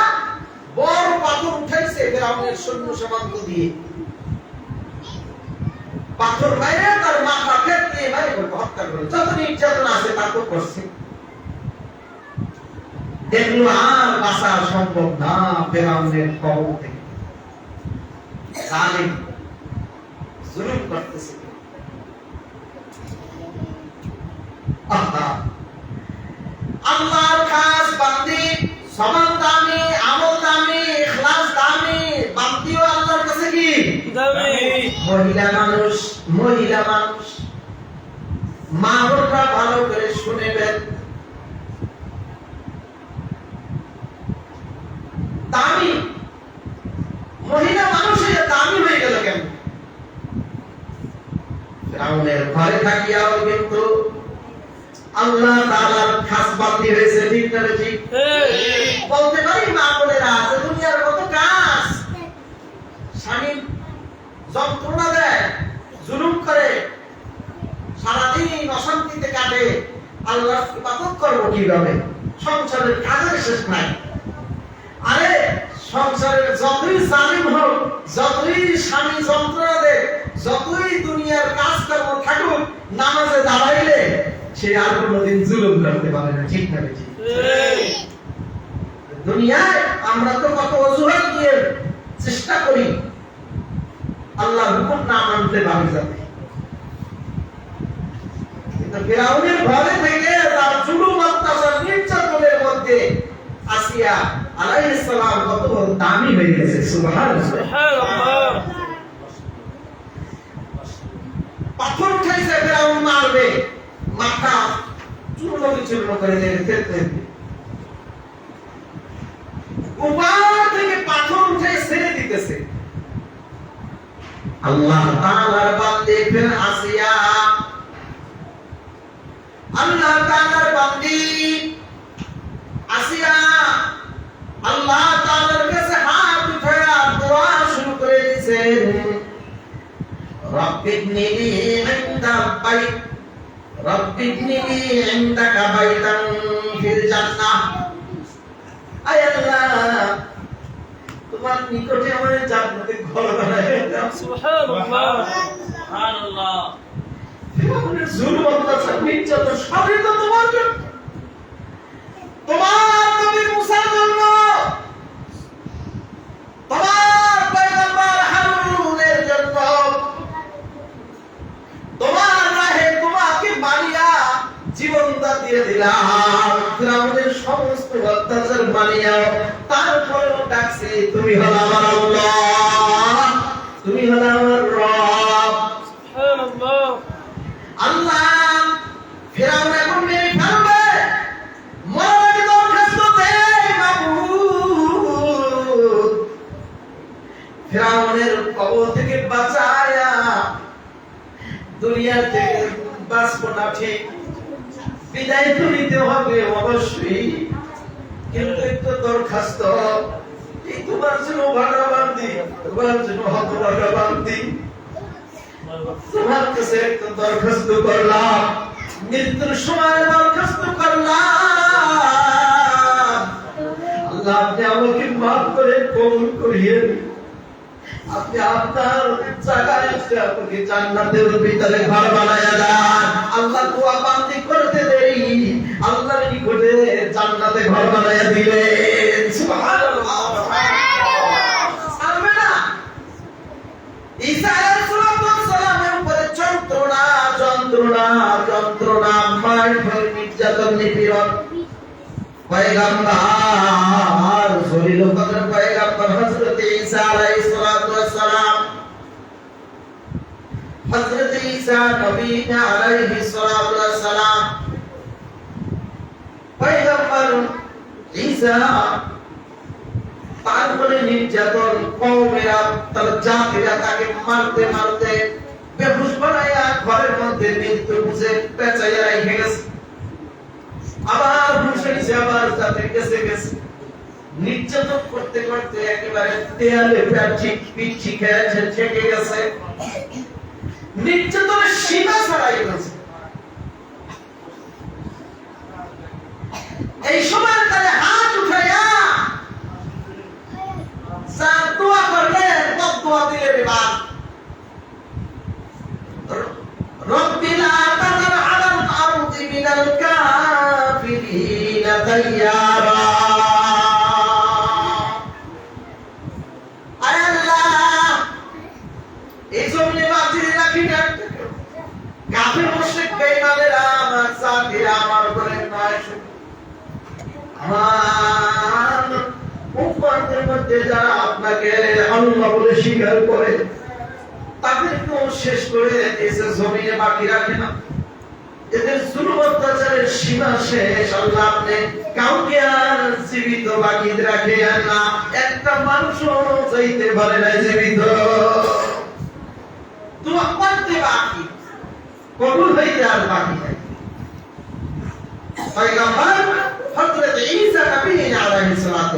বড় পাথর উঠাইছে ফিরাউনের সৈন্য সামন্ত দিয়ে। পাথর মাইরে তার মাথা ফেট দিয়ে মারি হত্যা করে, যত নির্যাতন আছে তারপর করছে। দেখলো আর বাঁচা সম্ভব না ফিরাউনের কবল থেকে। জালিম জুলুম করতেছে। আল্লাহর খাস বান্দি, সমান দামি, আমল দামি, ইখলাস দামি, বান্দিও আল্লাহর কাছে কি দামি। মহিলা মানুষ মা বোনরা ভালো করে শুনেবেন, দামি মহিলা মানুষ দামি হয়ে গেল কেন? ফিরাউনের ঘরে থাকিয়াও কিন্তু আল্লাহ তাআলার খাস বান্দি হয়েছে, ঠিক না ঠিক? বলতে পারি মা বোনেরা, যে দুনিয়ার কত কাজ, স্বামী যন্ত্রণা দেয়, জুলুম করে, সারাদিন অশান্তিতে কাটে, আল্লাহর ইবাদত করবো কিভাবে? সংসারের কাজের শেষ নাই। আরে সংসারের যতই জালিম হোক, যতই স্বামী যন্ত্রণা দেয়, যতই দুনিয়ার কাজ কর্ম থাকুক, নামাজে দাঁড়াইলে সে আর কোনোদিন জুলুম করতে পারে না, ঠিক না ঠিক? দুনিয়ায় আমরা তো কত অজুহাত দিয়ে চেষ্টা করি আল্লাহর হুকুম না মানতে পারি যাতে, কিন্তু ফিরাউনের ঘরে থেকে তার জুলুম অত্যাচার নির্যাতনের মধ্যে আসিয়া আলাইহিস সালাম কত দামি হয়ে গেছে। সুবহানাল্লাহ। পাথর উঠাইছে ফিরাউন মারবে, মাথা চূর্ণ বিচূর্ণ করে ফেলতে, উপর থেকে পাথর উঠে ছেড়ে দিতেছে। আল্লাহ তাআলার বান্দি ফির আসিয়া, আল্লাহ তাআলার বান্দি আসিয়া আল্লাহ তাআলার কাছে হাত উঠায়া দোয়া শুরু করে দিয়েছেন। রব্বিবনি লি ইনদা বাইত, রব্বিবনি লি ইনদাকা বাইতান ফিল জান্নাহ। আয় আল্লাহ, তোমার নিকটে আমার জান্নাতে ঘর বানায় দাও। সুবহানাল্লাহ, সুবহানাল্লাহ। ফিরাউনের জুলুম অত্যাচার নির্যাতন সবই তো তোমার জন্য, তোমার নবী মুসার জন্য, তোমার পয়গম্বর হারুনের জন্য, তোমার রাহে তোমাকে মারিয়া জীবনটা দিয়ে দিলাম। ফিরাউনের সমস্ত অত্যাচার মানিয়া তারপরেও ডাকছে, তুমি হলো আমার আল্লাহ, তুমি হলো আমার রব। সুবহানাল্লাহ। আল্লাহ ফিরাউন এখন মেরে ফেলবে, মরার দরখাস্ত দেয় মাবুদ। ফিরাউনের কবর থেকে বাঁচায়া দুনিয়া থেকে বাঁচবো না ঠিক, বিদায় তো নিতে হবে অবশ্যই, কিন্তু একটু দরখাস্ত, এই তোমার জন্য ভাগাবান্দি, তোমার জন্য হতভাগাবান্দি, তোমার কাছে একটু দরখাস্ত করলাম, মৃত্যুর সময় দরখাস্ত করলাম। আল্লাহ আপনি আমাকে মাফ করে কবুল করিয়ে আপনি আপনার জায়গায় আমাকে জান্নাতের ভিতরে ঘর বানায়া দেন। আল্লাহ দোয়া বান্দি করতে দেই, আল্লাহর নিকটে জান্নাতে ঘর বানায়া দিলেন। সুবহানাল্লাহ। সারবে না? ঈসা আলাইহিস সালামের উপরে যন্ত্রণা যন্ত্রণা যন্ত্রণা, মারধর, নির্যাতন, নিপীড়ন। পয়গম্বর জলিল কদর পয়গম্বর হযরত ঈসা আলাইহিস সালাম, হযরত ঈসা নবী আলাইহিস সালাম, পয়গম্বর ঈসা তারপরে নির্যাতন, কওমেরা তার জাতিরা তাকে মারতে মারতে বেহুশ বানায়া ঘরের মধ্যে মৃত্যু বুঝে পেঁচাইয়া রেখে গেছে। আবার হুঁশিয়ারি আবার যাতে গেছে গেছে নির্যাতন করতে করতে একেবারে দেয়ালে পিচ্ছি খেয়েছে, ঠেকে গেছে, নির্যাতনের সীমা ছাড়াই গেছে। এই সময় তারে হাত উঠাইয়া যা দোয়া করলেন, দোয়া দিলেন এবার রব্বিনা তাযার আলাল আরদি মিনাল কাফিরিনা দাইয়ারা। আয় আল্লাহ, এই জমিনে বাঁচিয়ে রাখি না কাফির মুশরিক বেঈমানেরা আমার জাতিরা আমার উপরে নয়, আমার উম্মতের মধ্যে যারা আপনাকে আল্লাহ বলে স্বীকার করে তাদেরকেও শেষ করে এসে জমিনে বাকি রাখে না। এদের জুলুম অত্যাচারের সীমা শেষ। আল্লাহ আপনি কাউকে আর জীবিত বাকি রাখে না, একটা মানুষও চাইতে পারে না জীবিত। দোয়া করতে বাকি, কবুল হইতে আর বাকি নাই। পয়গম্বর হযরত ঈসা নবী আলাইহিস সালাম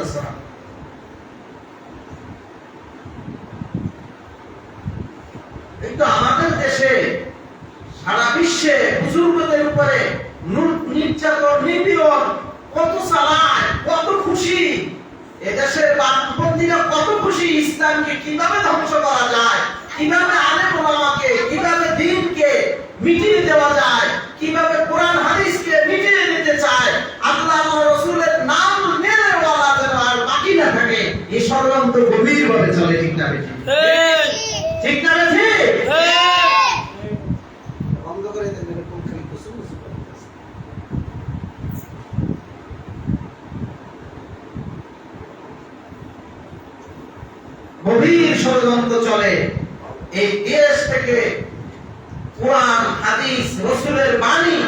কিন্তু আমাদের দেশে সারা বিশ্বে বুজুর্গদের উপরে নির্যাতন, নিপীড়ন কত চালায়, কত খুশি। এদেশের বামপন্থীরা কত খুশি ইসলামকে কিভাবে ধ্বংস করা যায়, কিভাবে আলেম ওলামাকে, কিভাবে দ্বীনকে মিটিয়ে দেওয়া যায়, কিভাবে কোরআন হাদিসকে মিটিয়ে দিতে চায়। আল্লাহ রাসূলের নাম মেনে ওয়ালা যেন আর বাকি না থাকে, এই ষড়যন্ত্র গভীরভাবে চলে। ঠিক না বেঠিক? ঠিক না বেঠিক? বন্ধ করে দেন, এরকম খালি কুসুম কুসুম করতেছে। গভীর ষড়যন্ত্র চলে। এই দেশ থেকে কোরআন হাদিস রাসূলের বাণী,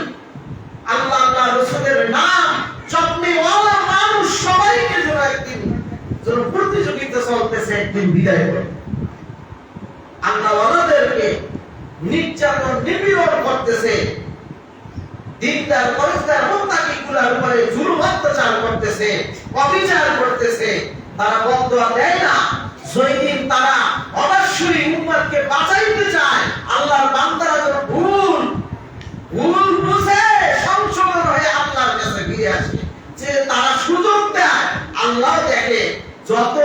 আল্লাহ রাসূলের নাম জপনেওয়ালা মানুষ সবাইকে যেন একদিন যেন প্রতিযোগিতা চলতেছে, একদিন বিদায় হবে। আল্লাহ ওয়ালাদেরকে নির্যাতন, নিপীড়ন করতেছে, দিনদার পরিষ্কার মুত্তাকিগুলোর উপরে জুলুম অত্যাচার করতেছে, অবিচার করতেছে। তারা বদদোয়া দেয় না, যেদিন তারা অবশ্যই উম্মতকে বাঁচাইতে চায়, আল্লাহর বান্দারা যেন ভুল বুঝে সংশোধন হয়ে আল্লাহর কাছে ফিরে আসে, যে তারা সুযোগ দেয়। আল্লাহ দেখে যত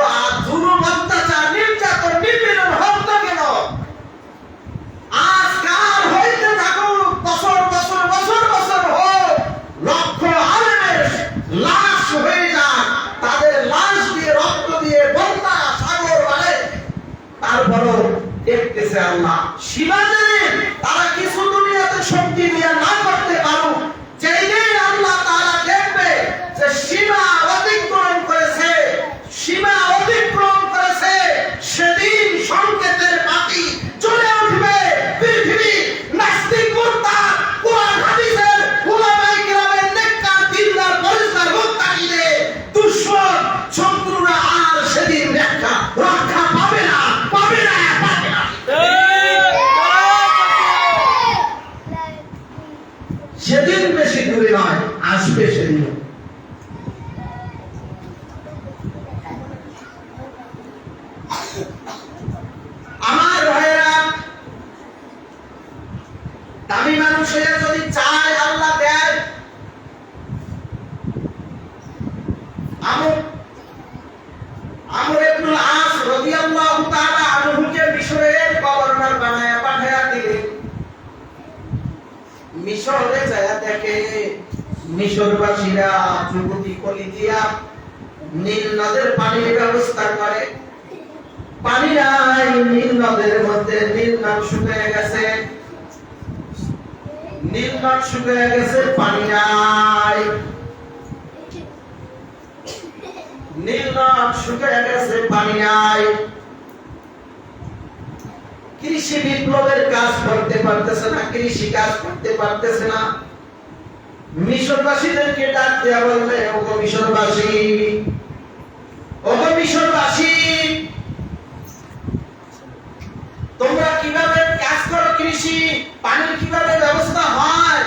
জুলুম অত্যাচার, নির্যাতন, নিপীড়ন হোক না কেন, আজকাল হইতে থাকুক, বছর বছর বছর বছর হোক, লক্ষ আলেমের লাশ হয়ে যাক, তাদের লাশ দিয়ে রক্ত দিয়ে বন্যা সাগর বাড়ে, তারপরও দেখতেছে আল্লাহ। সীমাহীন তারা কিছু দুনিয়াতে শক্তি দিয়ে না করতে পারুক, যেদিন আল্লাহ তাআলা দেখবে যে সীমা অতিক্রম করেছে, সীমা অতিক্রম করেছে, সেদিন সংকেতের বাতি চলে উঠবে। পৃথিবী নাস্তিক, মুরতাদ, কোরআন হাদিসের উলামায়ে কিরামের নেককার, দিনদার, পরিষ্কার মুত্তাকিদের দুশমন শত্রুরা আর সেদিন রক্ষা পাবে না, পাবে না, পাবে না। সেদিন বেশি দূরে নয়, আসবে সেদিন। আমার ভাইয়েরা, দামি মানুষের যদি চায় আল্লাহ দেয়। মিশরে যায় দেখে মিশরবাসীরা যুবতী কলি দিয়া নীল নদের পানির ব্যবস্থা করে। পানি নাই, নীল নদের মধ্যে নীল নদ শুকিয়ে গেছে, নীল নদ শুকিয়ে গেছে, পানি নাই, নীল নদ শুকিয়ে গেছে, পানি নাই। কৃষি বিপ্লবের কাজ করতে পারতেছে না, কৃষি কাজ করতে পারতেছে না। মিশরবাসীদেরকে ডাক দেয়া বলবে, ওগো মিশরবাসী, ওগো মিশরবাসী, তোমরা কিভাবে কাজ করো, কৃষি পানির কিভাবে ব্যবস্থা হয়?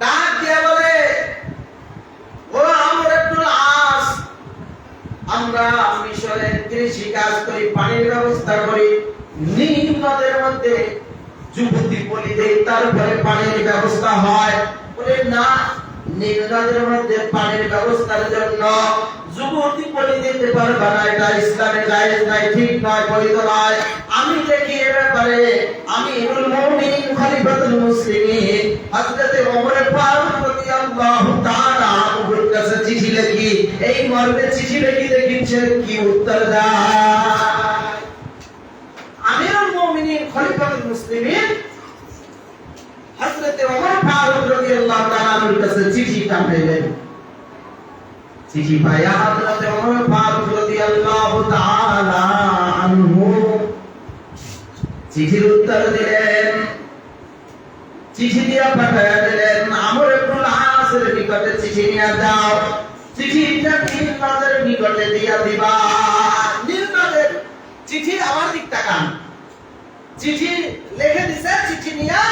ডাক দেয়া বলে, ওরা আমর ইবনুল আস, আমরা মিশরের কৃষি কাজ করি, পানির ব্যবস্থা করি, নীল নদের মধ্যে যুবতী বলি দেই, তারপরে পানির ব্যবস্থা হয়। বলে না, নীল নদের মধ্যে পানির ব্যবস্থার জন্য যুবতী বলি দিতে পারবে না, এটা ইসলামে জায়েজ নাই, ঠিক নয়, বৈধ নয়। আমি দেখি এ ব্যাপারে আমিরুল মুমিনিন খলিফাতুল মুসলিমিন হযরত ওমর ফারুক রাদিয়াল্লাহু তাআলা আনহুর কাছে চিঠি লিখি, এই মর্মে চিঠি লিখি, দেখিছেন কি উত্তর দেয়। আমিরুল মুমিনিন খলিফাতুল মুসলিমিন হযরত ওমর ফারুক রাদিয়াল্লাহু তাআলা আনহুর কাছে চিঠি পাঠাইলেন। চিঠি পাইয়া হযরত ওমর ফারুক রাদিয়াল্লাহু তাআলা আনহু চিঠির উত্তর দিলেন, চিঠি দিয়া পাঠাইয়া দিলেন, আমর ইবনুল আসের নিকটে চিঠি নিয়ে যাও, চিঠিটা নীল নদের নিকটে দিয়া দিবা। নীল নদের চিঠি আমার দিক তাকান, চিঠি লিখে দিছে, চিঠি নিয়া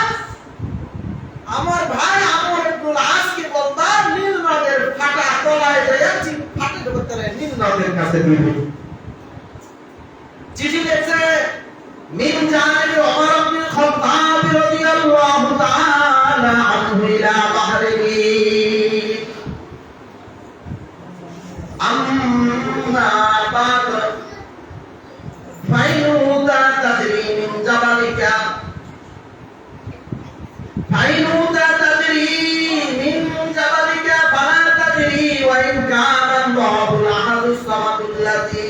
আমার ভাই আমর ইবনুল আসকে বলবা নীল নদের ফাটা তলায় যায়, ফাটে ভিতরে নীল নদের কাছে দিবে। চিঠি লিখছে মিন জানিবি ওমর ইবনুল খাত্তাব রাদিয়াল্লাহু তাআলা আনহু ইলা বাহরিহি আম্মা বাদ ফাইনুতা তাদরি মিন জাবালিকা, ফাইনুতা তাদরি মিন জাবালিকা ফালা তাদরি ওয়া ইন কানা আল্লাহুল আহাদুস সামাদুল্লাযী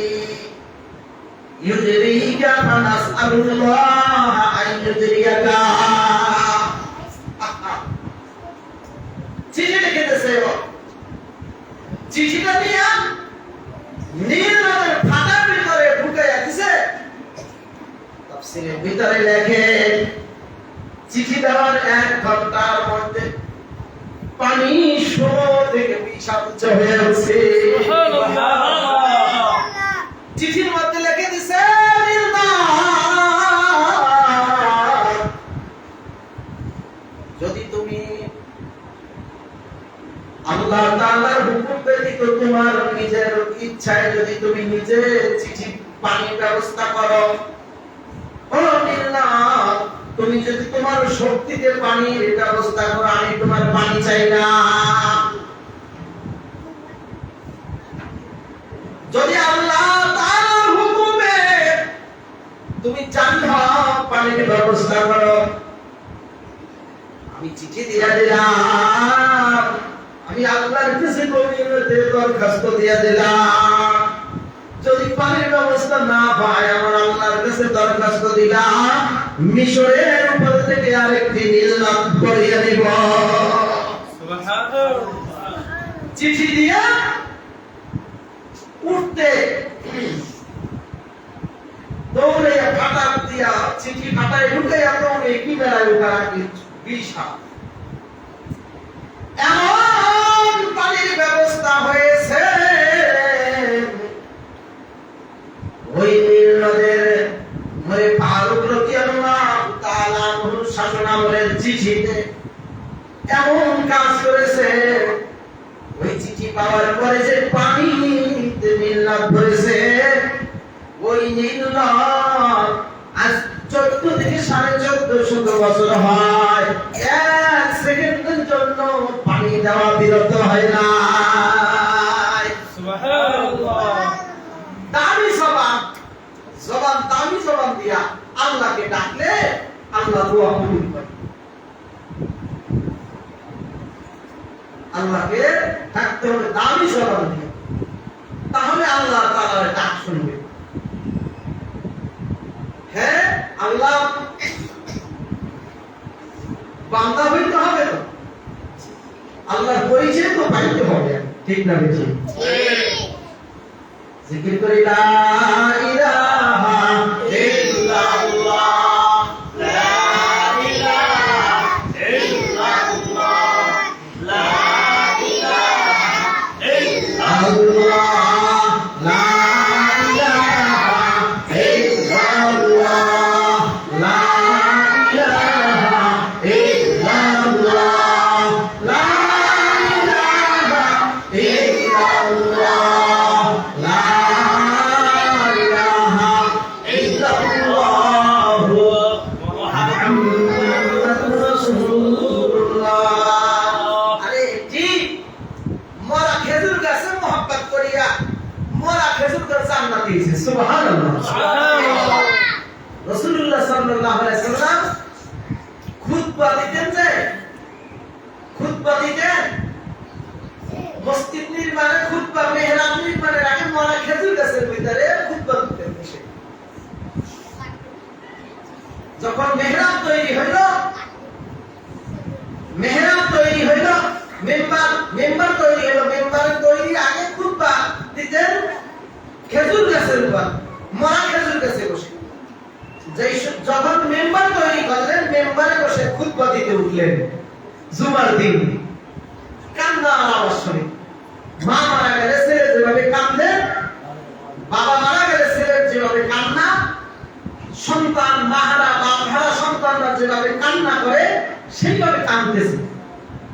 ইউদরিকা ফানাসআলুল্লাহ আন ইউদরিকা। চিঠি লিখে দিয়েছে, চিঠিটা নিয়ে নীল নদের ফাটার ভিতরে ঢুকাইয়া দিছে। তাফসীরের ভিতরে লেখে চিঠি দেওয়ার 1 ঘন্টার মধ্যে পানি 16 থেকে 20 হয়ে গেছে। সুবহানাল্লাহ। চিঠির মধ্যে লিখে দিছে, যদি তুমি আল্লাহ তাআলার হুকুম ব্যতীত তোমার নিজের ইচ্ছায় যদি তুমি নিজে চিঠি পানির ব্যবস্থা করো, ও আল্লাহ, তুমি যদি তোমার শক্তিতে পানির ব্যবস্থা করো, আমি তোমার পানি চাই না। যদি আল্লাহ তাআলার হুকুমে তুমি জানো পানির ব্যবস্থা করো, আমি চিঠি দিয়া দিলাম, আমি আল্লাহর কাছে গভীরতে দরখাস্ত দিয়া দিলাম। যদি পানির ব্যবস্থা না পাই, আমার আল্লাহর কাছে দরখাস্ত দিলাম, মিশরের উপর থেকে আরেকটি নীল নদ করিয়ে দিব। সুবহানাল্লাহ। চিঠি দিয়া উঠতে দৌড়ে ফাটা দিয়া চিঠি ফাটায় ঢুকে দৌড়ে কি বেড়ায় উঠা বিশা এমন পানির ব্যবস্থা হয়েছে। ওই নীল নদের ওই ফারুক রাদিয়াল্লাহু তাআলা আনহুর শাসনামলের চিঠিতে এমন কাজ করেছে, ওই চিঠি পাওয়ার পরে যে পানি নীল নদ ভরেছে, ওই নীল নদ আজ 14 থেকে 1450 বছর হয়, 1 সেকেন্ডের জন্য পানি দেওয়া বিরত হয় না। সুবহানাল্লাহ। দামি জবান দামি জবান দিয়া আল্লাহকে ডাকলে আল্লাহ দোয়া কবুল করে। আল্লাহকে থাকতে হবে দামি জবান দিয়ে, তাহলে আল্লাহ তাআলার ডাক শুনবে। হ্যাঁ, আল্লাহ বান্দা হইতে হবে তো, আল্লাহর পরিচয় তো পাইতে হবে, ঠিক না বেশি? জিকির করি লা ইলাহা ইল্লাল্লাহ, লা ইলাহা ইল্লাল্লাহ, লা ইলাহা ইল্লাল্লাহ, আল্লাহ লা ইলাহা ইল্লাল্লাহ, লা ইলাহা ইল্লাল্লাহ, লা ইলাহা ইল্লাল্লাহ, লা ইলাহা ইল্লাল্লাহ, মুহাম্মাদুর রাসূলুল্লাহ। আরে ঠিক, মরা খেজুর গাছে মোহাব্বত করিয়া মরা খেজুর গাছ জান্নাত দিয়েছে, সুবহানাল্লাহ। সুবহানাল্লাহ। রাসূলুল্লাহ সাল্লাল্লাহু আলাইহি সাল্লাম খুতবা দিতেন, যে খুতবা দিতেন মসজিদ নির্মাণে, খুতবা মেহরাব নির্মাণে রাখেন মরা খেজুর গাছের ভিতরে খুতবা দিতেন বসে। যখন মেহরাব তৈরি হইল, মেম্বার তৈরি হলো, মেম্বারের তৈরির আগে খুতবা দিতেন খেজুর গাছের উপর, মরা খেজুর গাছে বসে। যখন মেম্বার তৈরি করলেন, মেম্বারে বসে খুতবা দিতে উঠলেন জুমার দিন, কান্নার আওয়াজ শুনে। মা মারা গেলে ছেলে যেভাবে কান্দে, বাবা মারা গেলে ছেলের যেভাবে কান্না, সন্তান মাহারা বাপহারা সন্তানরা যেভাবে কান্না করে সেইভাবে কাঁদতেছে।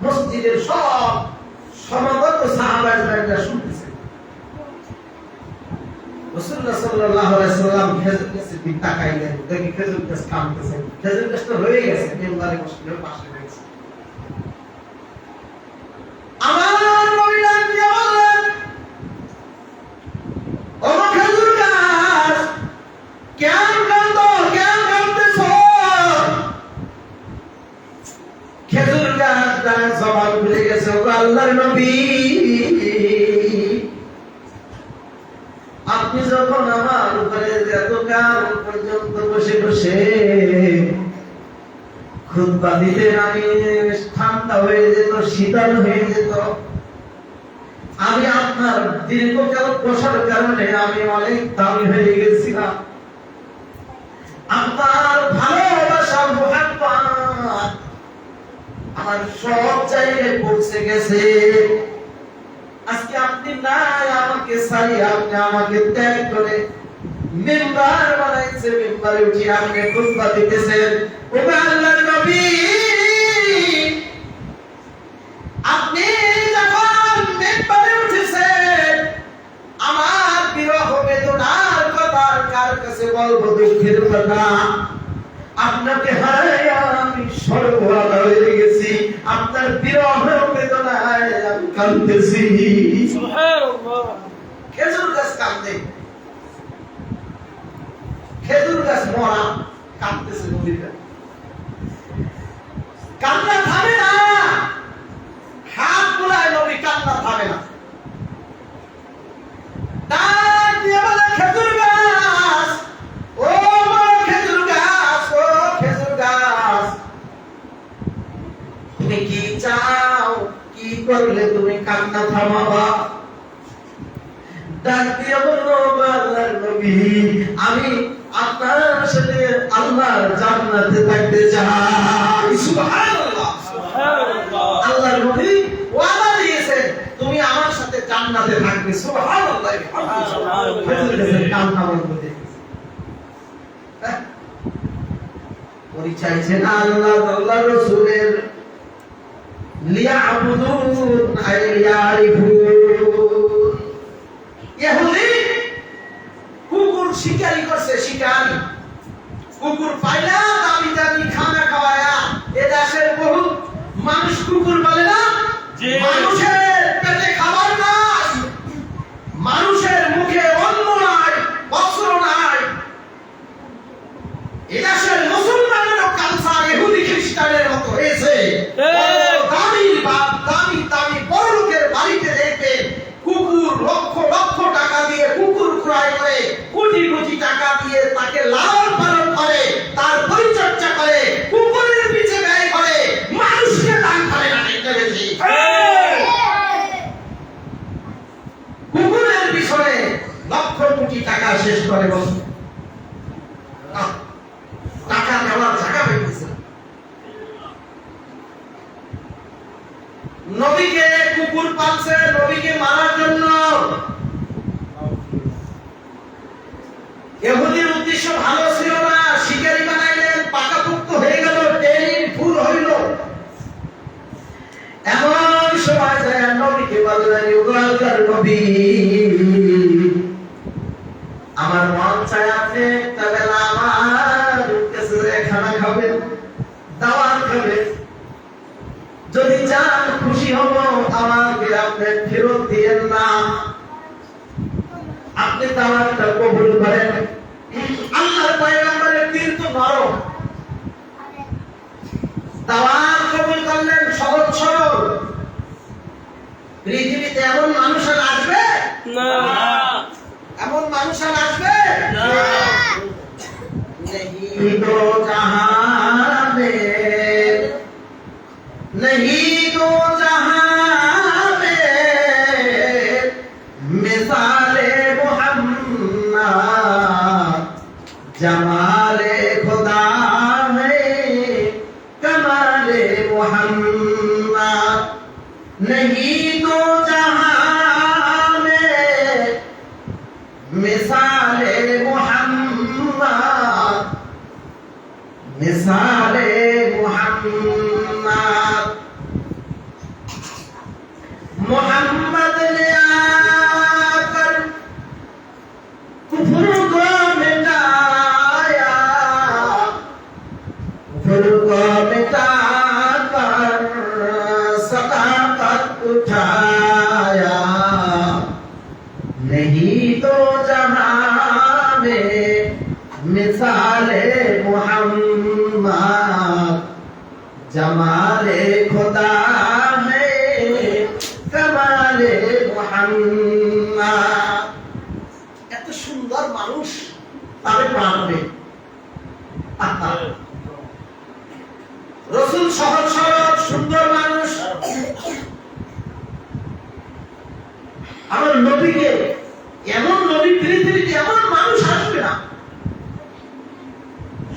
মসজিদের সব সমবেত সাহাবায়ে শুনতেছে। রাসূলুল্লাহ সাল্লাল্লাহু আলাইহি সাল্লাম খেজুর গাছের দিকে তাকাইলেন, দেখি খেজুর গাছ কাঁদতেছে। খেজুর গাছটা রয়ে গেছে, মেম্বারে বসে পাশে রয়েছে। আমার নবী ডাক দিয়ে বললেন, ও খেজুর গাছ, কেন কাঁদো, কেন কাঁদতেছো? খেজুর গাছ তার জবান খুলে গেছে, ও আল্লাহর নবী, আপনি যখন আমার উপরে এতকাল পর্যন্ত বসে বসে খুতবা দিতেন, আমি ঠান্ডা হয়ে যেত, শীতল হয়ে যেত। আমি আপনার দীর্ঘকাল বসার কারণে আমি অনেক দামি হয়ে গেছিলাম। আপনার ভালোবাসা মুহাব্বত আমার সব জায়গায় পৌঁছে গেছে। আজকে আপনি নাই, আমাকে ছাড়িয়ে আপনি আমাকে ত্যাগ করে মেম্বার বানাইছে, মেম্বারে উঠে আপনি খুতবা দিতেছেন। ও আল্লাহর নবী, আপনি যখন মেম্বারে উঠেছেন, আমার বিরহ বেদনার কথা কার কাছে বলবো, দুঃখের কথা। আপনাকে হারাইয়া আমি সর্বহারা হয়ে গেছি, আপনার বিরহ বেদনায় আমি কাঁদতেছি। সুবহানাল্লাহ। খেজুর গাছ কাঁদে, খেজুর গাছ মরা, কাঁদতেছে নবীরা। কান্না থামে না, হাত বুলায় নবী, কান্না থামে না। ডাক দিয়ে বলে, খেজুর গাছ, ও খেজুর গাছ, ও খেজুর গাছ, তুমি কি চাও? কি করলে তুমি কান্না থামাবা? ডাক দিয়ে বলল, আল্লাহর নবী, আমি আপনার সাথে আল্লাহর জান্নাতে থাকতে চাই। সুবহানাল্লাহ। সুবহানাল্লাহ। আল্লাহর নবী ওয়াদা দিয়েছেন, তুমি আমার সাথে জান্নাতে থাকবে। সুবহানাল্লাহ। কান্না বন্ধ হয়ে গেছে। পরিচয় ছিল আল্লাহ আল্লাহ রাসূলের, লিয়াবুদুন আইয়ারিফুন। ইহুদি কুকুর শিকারি করছে, শিকারি কুকুর পাইলা দামি দামি খানা খাওয়ায়া। এ দেশের বহু মানুষ কুকুর বলে না, জি। মানুষের পেটে খাবার নাই, মানুষের মুখে অন্ন নাই, বস্ত্র নাই। এ দেশের মুসলমানেরও কালচার ইহুদি খ্রিস্টানের মতো হয়েছে। দামি দামি দামি বড় নবীকে কুকুর পালছে নবীকে মারার জন্য। ইহুদির উদ্দেশ্য ভালো ছিল না, শিকারী বানাইলেন, পাকাপোক্ত হয়ে গেল, ট্রেনিং ফুল হইল। এমন সময় যায় নবীকে বললেন, ইউগালকার নবী, আমার মন চায় আপনি একটা বেলা আমার কাছে খানা খাবেন, দাওয়াত খাবেন। যদি চান খুশি হব, আমাকে আপনি ফেরত দিয়েন না, আপনি দাওয়াতটা কবুল করেন। আল্লাহর পয়গম্বরের দিল তো নরম, দাওয়াত কবুল করলেন, সহজ সরল। পৃথিবীতে এমন মানুষ আর আসবে না, এমন মানুষ আর আসবে না। नहीं तो जहां में नहीं तो जहां में मिसाले मोहम्मद जमाले खुदा है कमाले मोहम्मद नहीं तो जहां में मिसाले मोहम्मद मिसाले मोहम्मद मोहम्मद ने आकर कुफ्र को मिटाया, कुफ्र को मिटाकर सदाकत उठाया। नहीं तो जहां में मिसाले मोहम्मद जमाले खुदा है कमाले मोहम्मद। এত সুন্দর মানুষ তারে মানবে। রাসূল সহজ সরল সুন্দর মানুষ। আমার নবীকে এমন নবী পৃথিবীতে এমন মানুষ আসবে না।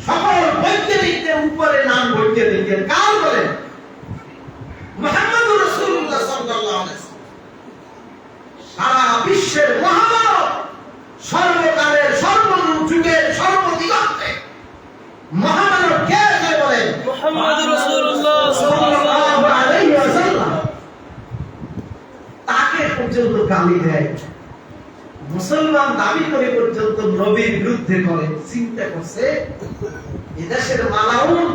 সকল বৈজ্ঞানিকদের উপরে নাম বৈজ্ঞানিকের কার বলেন? মুহাম্মদুর রাসূলুল্লাহ সাল্লাল্লাহু আলাইহি ওয়াসাল্লাম সারা বিশ্বের মহামানব, সর্বকালের সর্বযুগের সর্বদিগন্তে মহামানব কে কে বলেন? মুহাম্মদুর রাসূলুল্লাহ সাল্লাল্লাহু আলাইহি ওয়াসাল্লাম। তাকে পর্যন্ত গালি দেয়, মুসলমান দাবি করে পর্যন্ত নবীর বিরুদ্ধে করে। চিন্তা করছে এদেশের মালাউন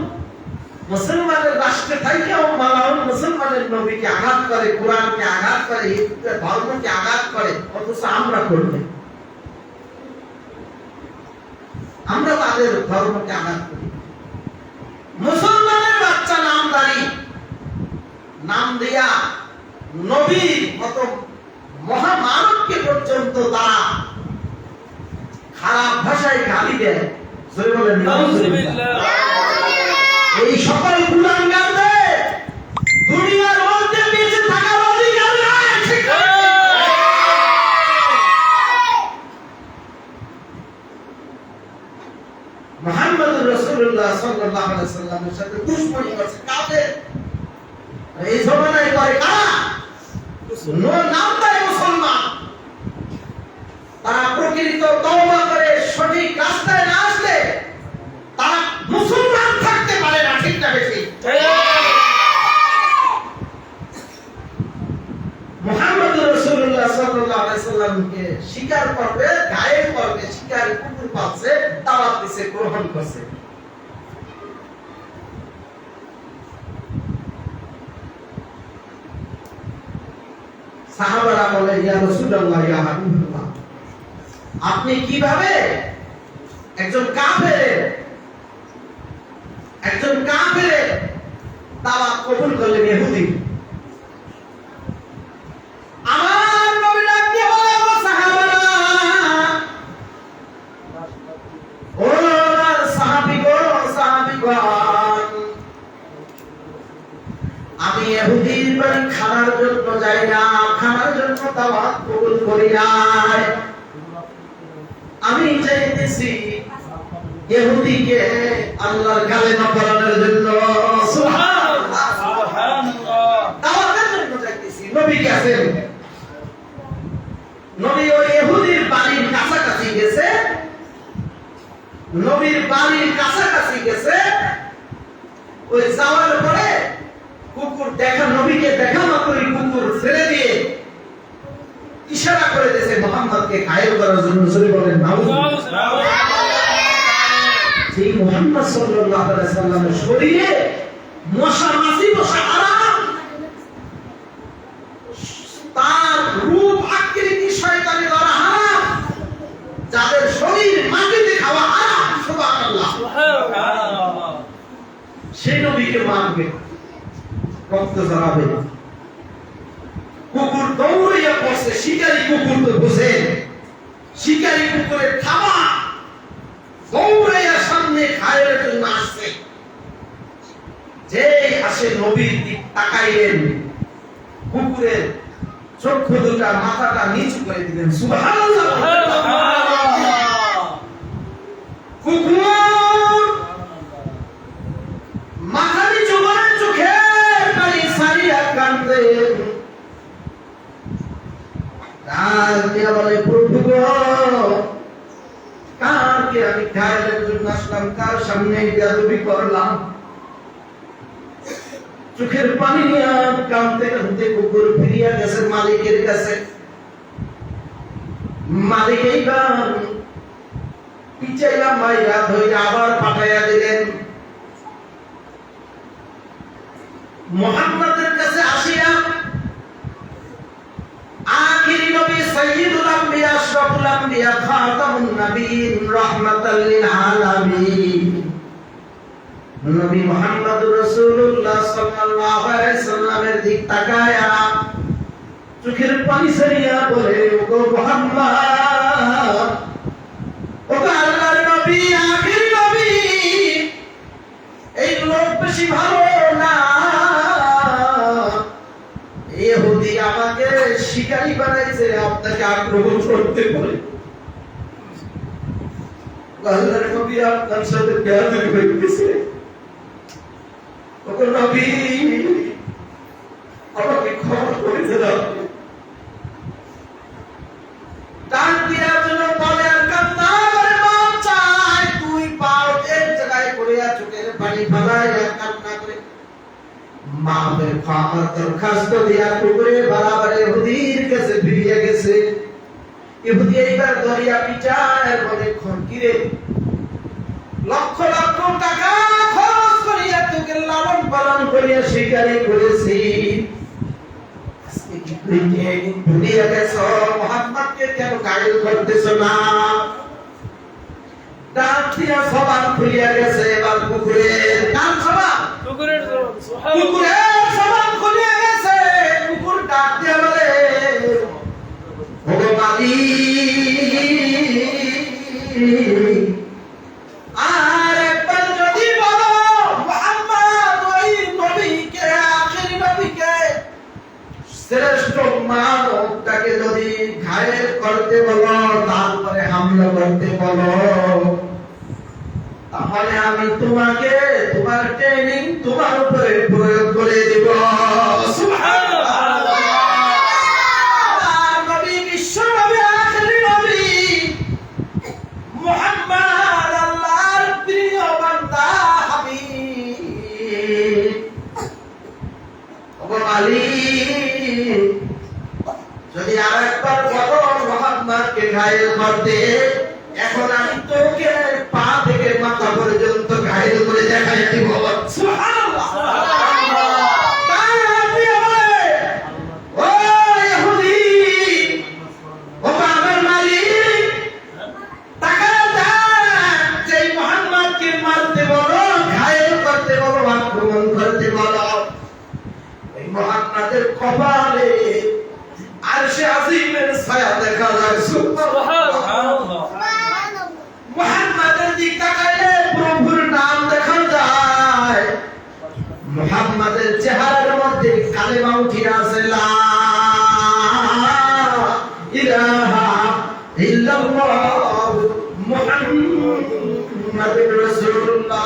মুসলমানের রাষ্ট্রে থাকেও মালাউন মুসলমানের নবীকে আঘাত করে, কোরআনকে আঘাত করে, হিন্দুদের ধর্মকে আঘাত করে, অথচ আমরা করবে, আমরা তাদের ধর্মকে আঘাত করি। মুসলমানের বাচ্চা নামদারি নাম দিয়া নবীর মতো মহামানবকে পর্যন্ত তারা খারাপ ভাষায় গালি দেয়। জোরে বলেন নাউজুবিল্লাহ। এই সকল গুনাহগারদের দুনিয়ার মধ্যে বেঁচে থাকার অধিকার নাই, ঠিক না? মুহাম্মদুর রাসূলুল্লাহ সাল্লাল্লাহু আলাইহি ওয়াসাল্লামের সাথে দুশমনি করছে কাদের? এই জমানায় করে কারা? নামদারি মুসলমান। তারা প্রকৃত তওবা করে সঠিক রাস্তায় না আসলে তারা মুসলমান থাকতে পারে না, ঠিক না বেশি? মুহাম্মদুর রাসূলুল্লাহ সাল্লাল্লাহু আলাইহি ওয়াসাল্লামকে স্বীকার করবে, গায়েব করবে, স্বীকার কুকুর পাচ্ছে, দাওয়াত দিছে, গ্রহণ করছে। সাহাবারা বলে, ইয়া রাসূলুল্লাহ, ইয়া হাবিবাল্লাহ, আপনি কিভাবে একজন কাফের দাওয়াত কবুল করলেন? ইহুদি। আমার নবী ডাক দিয়ে বলে, ও সাহাবারা, ও সাহাবীগণ, আমি ইহুদির বাড়ি খানার জন্য যাই না, খানার জন্য দাওয়াত কবুল করি নাই। আমি চাইতেছি ইহুদিকে আল্লাহর কালেমা পড়ানোর জন্য। সুবহানাল্লাহ, সুবহানাল্লাহ। দাওয়াতের জন্য যাই। নবী ওই ইহুদির বাড়ির কাছাকাছি গেছে, নবীর বাড়ির কাছাকাছি গেছে। ওই যাওয়ার পরে কুকুর দেখা, নবীকে দেখা মাত্রই কুকুর ছেড়ে দিয়ে ইশারা করে দিয়েছে মুহাম্মদকে ঘায়েল করার জন্য। জোরে বলেন নাউজুবিল্লাহ। সেই মুহাম্মদ সাল্লাল্লাহু আলাইহি সাল্লামের শরীরে মশা মাছি বসা হারাম, তার রূপ আকৃতি শয়তানি দ্বারা হারাম, যাদের শরীর মাটিতে খাওয়া হারাম। সুবহানাল্লাহ। সেই নবীকে মারবে, রক্ত ঝরাবে। কুকুর দৌড়িয়া পড়ছে, শিকারী কুকুর তো বোঝেন, শিকারী কুকুরের থাবা দৌড়াইয়া সামনে ঘায়েলের জন্য আসছে। যে আসে নবীর দিক তাকাইলেন, কুকুরের চক্ষু দুটা মাথাটা নিচু করে দিলেন। সুবহানাল্লাহ। কুকুর মাথা নিচু করে চোখের পানি সারিয়া কান্দে, ডাক দিয়া বলে, প্রভু গো, কারকে আমি ঘায়েলের জন্য আসলাম, কার সামনে বেয়াদবি করলাম? চোখের পানি নিয়ে কাঁদতে কাঁদতে কুকুর ফিরিয়া গেছে মালিকের কাছে। মালিক এইবার পিছাইলাম মাইরা ধইরা আবার পাঠাইয়া দিলেন। মুহাম্মদের কাছে আসিয়া আখিরি নবী সাইয়্যিদুল আম্বিয়া আশরাফুল আম্বিয়া খাতামুন নবিয়্যিন রাহমাতাল লিল আলামিন নবী মুহাম্মদুর রাসূলুল্লাহ সাল্লাল্লাহু আলাইহি সাল্লামের দিক তাকায়া চোখের পানি ঝরিয়া বলে, ওগো মুহাম্মদ, ওগো আল্লাহর নবী, আখিরি নবী, এই লোক বেশি ভালো না। ইহুদি আমাকে শিকারী বানাইছে, আপনাকে আক্রমণ করতে পারে। আল্লাহর নবী আপনার সাথে বেয়াদবি করেছে। ওগো নবী, আমাকে ক্ষমা করে দাও। ডাক দিয়া যেন বলে, আর কান্না করে মাপ চায়। তুই পাও এক জায়গায় পড়িয়া চোখের পানি ফেলাইয়া কান্না করে মাপের ক্ষমার দরখাস্ত দিয়া কুকুরে বারাবারে ইহুদির কাছে ফিরিয়া গেছে। ইহুদি এইবার দরিয়া পিটায় বলে, খনকিরে, লক্ষ লক্ষ টাকা খরচ করিয়া তোকে লালন পালন করিয়া শিকারী করেছি, আজকে কি তুই ভুলিয়া গেছ? মুহাম্মদকে কেন ঘায়েল করতেছ না? ডাক দিয়া জবান খুলিয়া গেছে। এবার কুকুরের কান জবান, কুকুরের জবান খুলিয়া গেছে। কুকুর ডাক দিয়া বলে, ওগো মালিক, আর একবার যদি বলো মুহাম্মদ ওই নবীকে, আখিরি নবীকে, শ্রেষ্ঠ মানবটাকে যদি ঘায়েল করতে বলো, তারপরে হামলা করতে বলো, তাহলে আমি তোমাকে, তোমার ট্রেনিং তোমার উপরে প্রয়োগ করে দিব। সুবহানাল্লাহ। নবী, বিশ্ব নবী, আখিরি নবী মুহাম্মদ, আল্লাহর প্রিয় বান্দা, হাবিব। ওগো মালিক, যদি আরেকবার বলো মুহাম্মদকে ঘায়েল করতে, এখন আমি তোকে পা থেকে মাথা পর্যন্ত ঘায়েল করে দেখাই দিব। সুবহানাল্লাহ। কপালে আরশে আজিমের ছায়া দেখা যায়। সুবহানাল্লাহ। মুহাম্মাদের দিক তাকাইলে প্রভুর নাম দেখা যায়। মুহাম্মাদের চেহারার মধ্যে কালেমা উঠে আছে, লা ইলাহা ইল্লাল্লাহ মুহাম্মাদুর রাসূলুল্লাহ।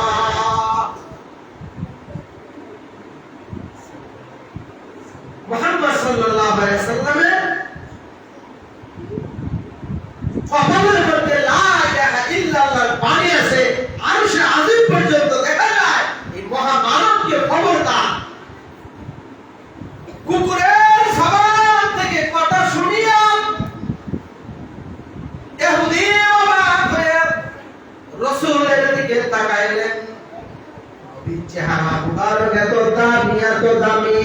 মুহাম্মদ সাল্লাল্লাহু আলাইহি ওয়াসাল্লামের চেহারা মুবারক এত দামি এত দামি,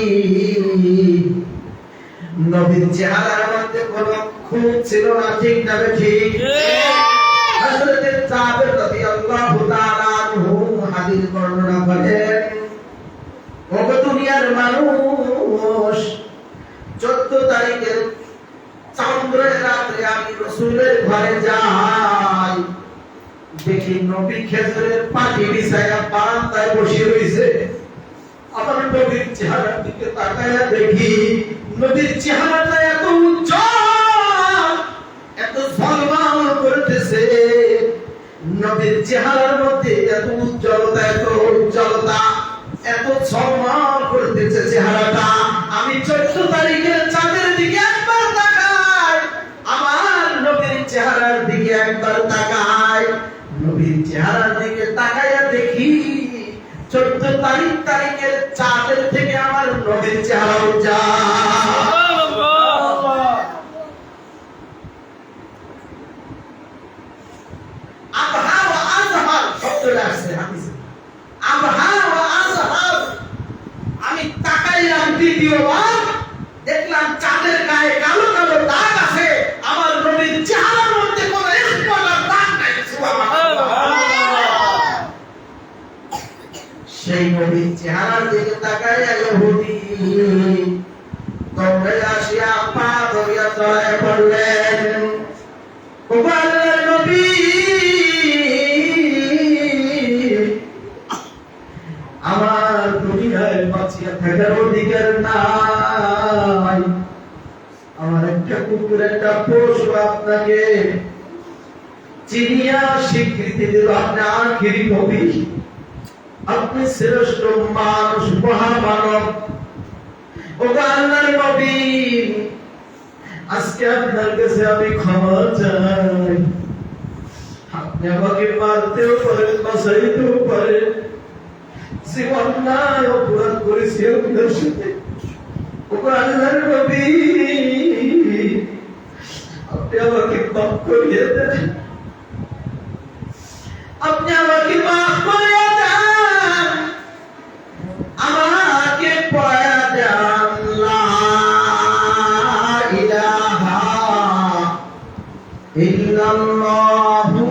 নবীর চেহারার মধ্যে কোনো খুঁত ছিল না, ঠিক না ঠিক? হযরত জাবের রাদিয়াল্লাহু তাআলা আনহু হাদিস বর্ণনা করেন, ওগো দুনিয়ার মানুষ, 14 তারিখের চন্দ্রের রাতে আমি রাসূলের ঘরে যাই, দেখি নবী খেজুরের পাটি বিছায়া বারান্দায় বসে রইছে। আমার নবীর চেহারার দিকে তাকায়া দেখি নবীর চেহারাটা এত উজ্জ্বল, এত ঝলমল করতেছে। নবীর চেহারার মধ্যে এত উজ্জ্বলতা, এত উজ্জ্বলতা, এত ঝলমল করতেছে চেহারাটা। আমি 14 তারিখের চাঁদের দিকে একবার তাকাই, আমার নবীর চেহারার দিকে একবার তাকাই, নবীর চেহারার দিকে তাকাইয়া দেখি 14 তারিখের চাঁদের থেকে আমার নবীর চেহারা উজ্জ্বল। আবহা ওয়া আজহার শব্দটা আসছে হাদিসে, আবহা ওয়া আজহার। আমি তাকাইলাম দ্বিতীয়বার, দেখলাম চাঁদের গায়ে কালো কালো দাগ আছে, আমার নবীর চেহারার মধ্যে কোনো একটুও দাগ নাই। সুবহানাল্লাহ। সেই নবীর চেহারার দিকে তাকাইয়া ইহুদি দৌড়ে আসিয়া পা ধরিয়া চড়াইয়া পড়লেন, ও আল্লাহর নবী, আমার দুনিয়ায় বাঁচিয়া থাকার অধিকার নাই, আমার একটা কুকুর একটা পশু আপনাকে চিনিয়া স্বীকৃতি দিল, আপনি আখিরি নবী, আপনি শ্রেষ্ঠ মানুষ, মহামানব। ও আল্লাহর নবী, আজকে আপনার কাছে আমি ক্ষমা চাই, আপনি আমাকে মারতেও পারেন, বাঁচাইতেও পারেন, জীবন নাই অপরাধ করেছি আপনার সাথে। ও আল্লাহর নবী, আপনি আমাকে মাফ করিয়ে দেন, আপনি আমাকে মাফ করিয়ে দেন, আমাকে পয়া দেন লা ইলাহা ইল্লাল্লাহু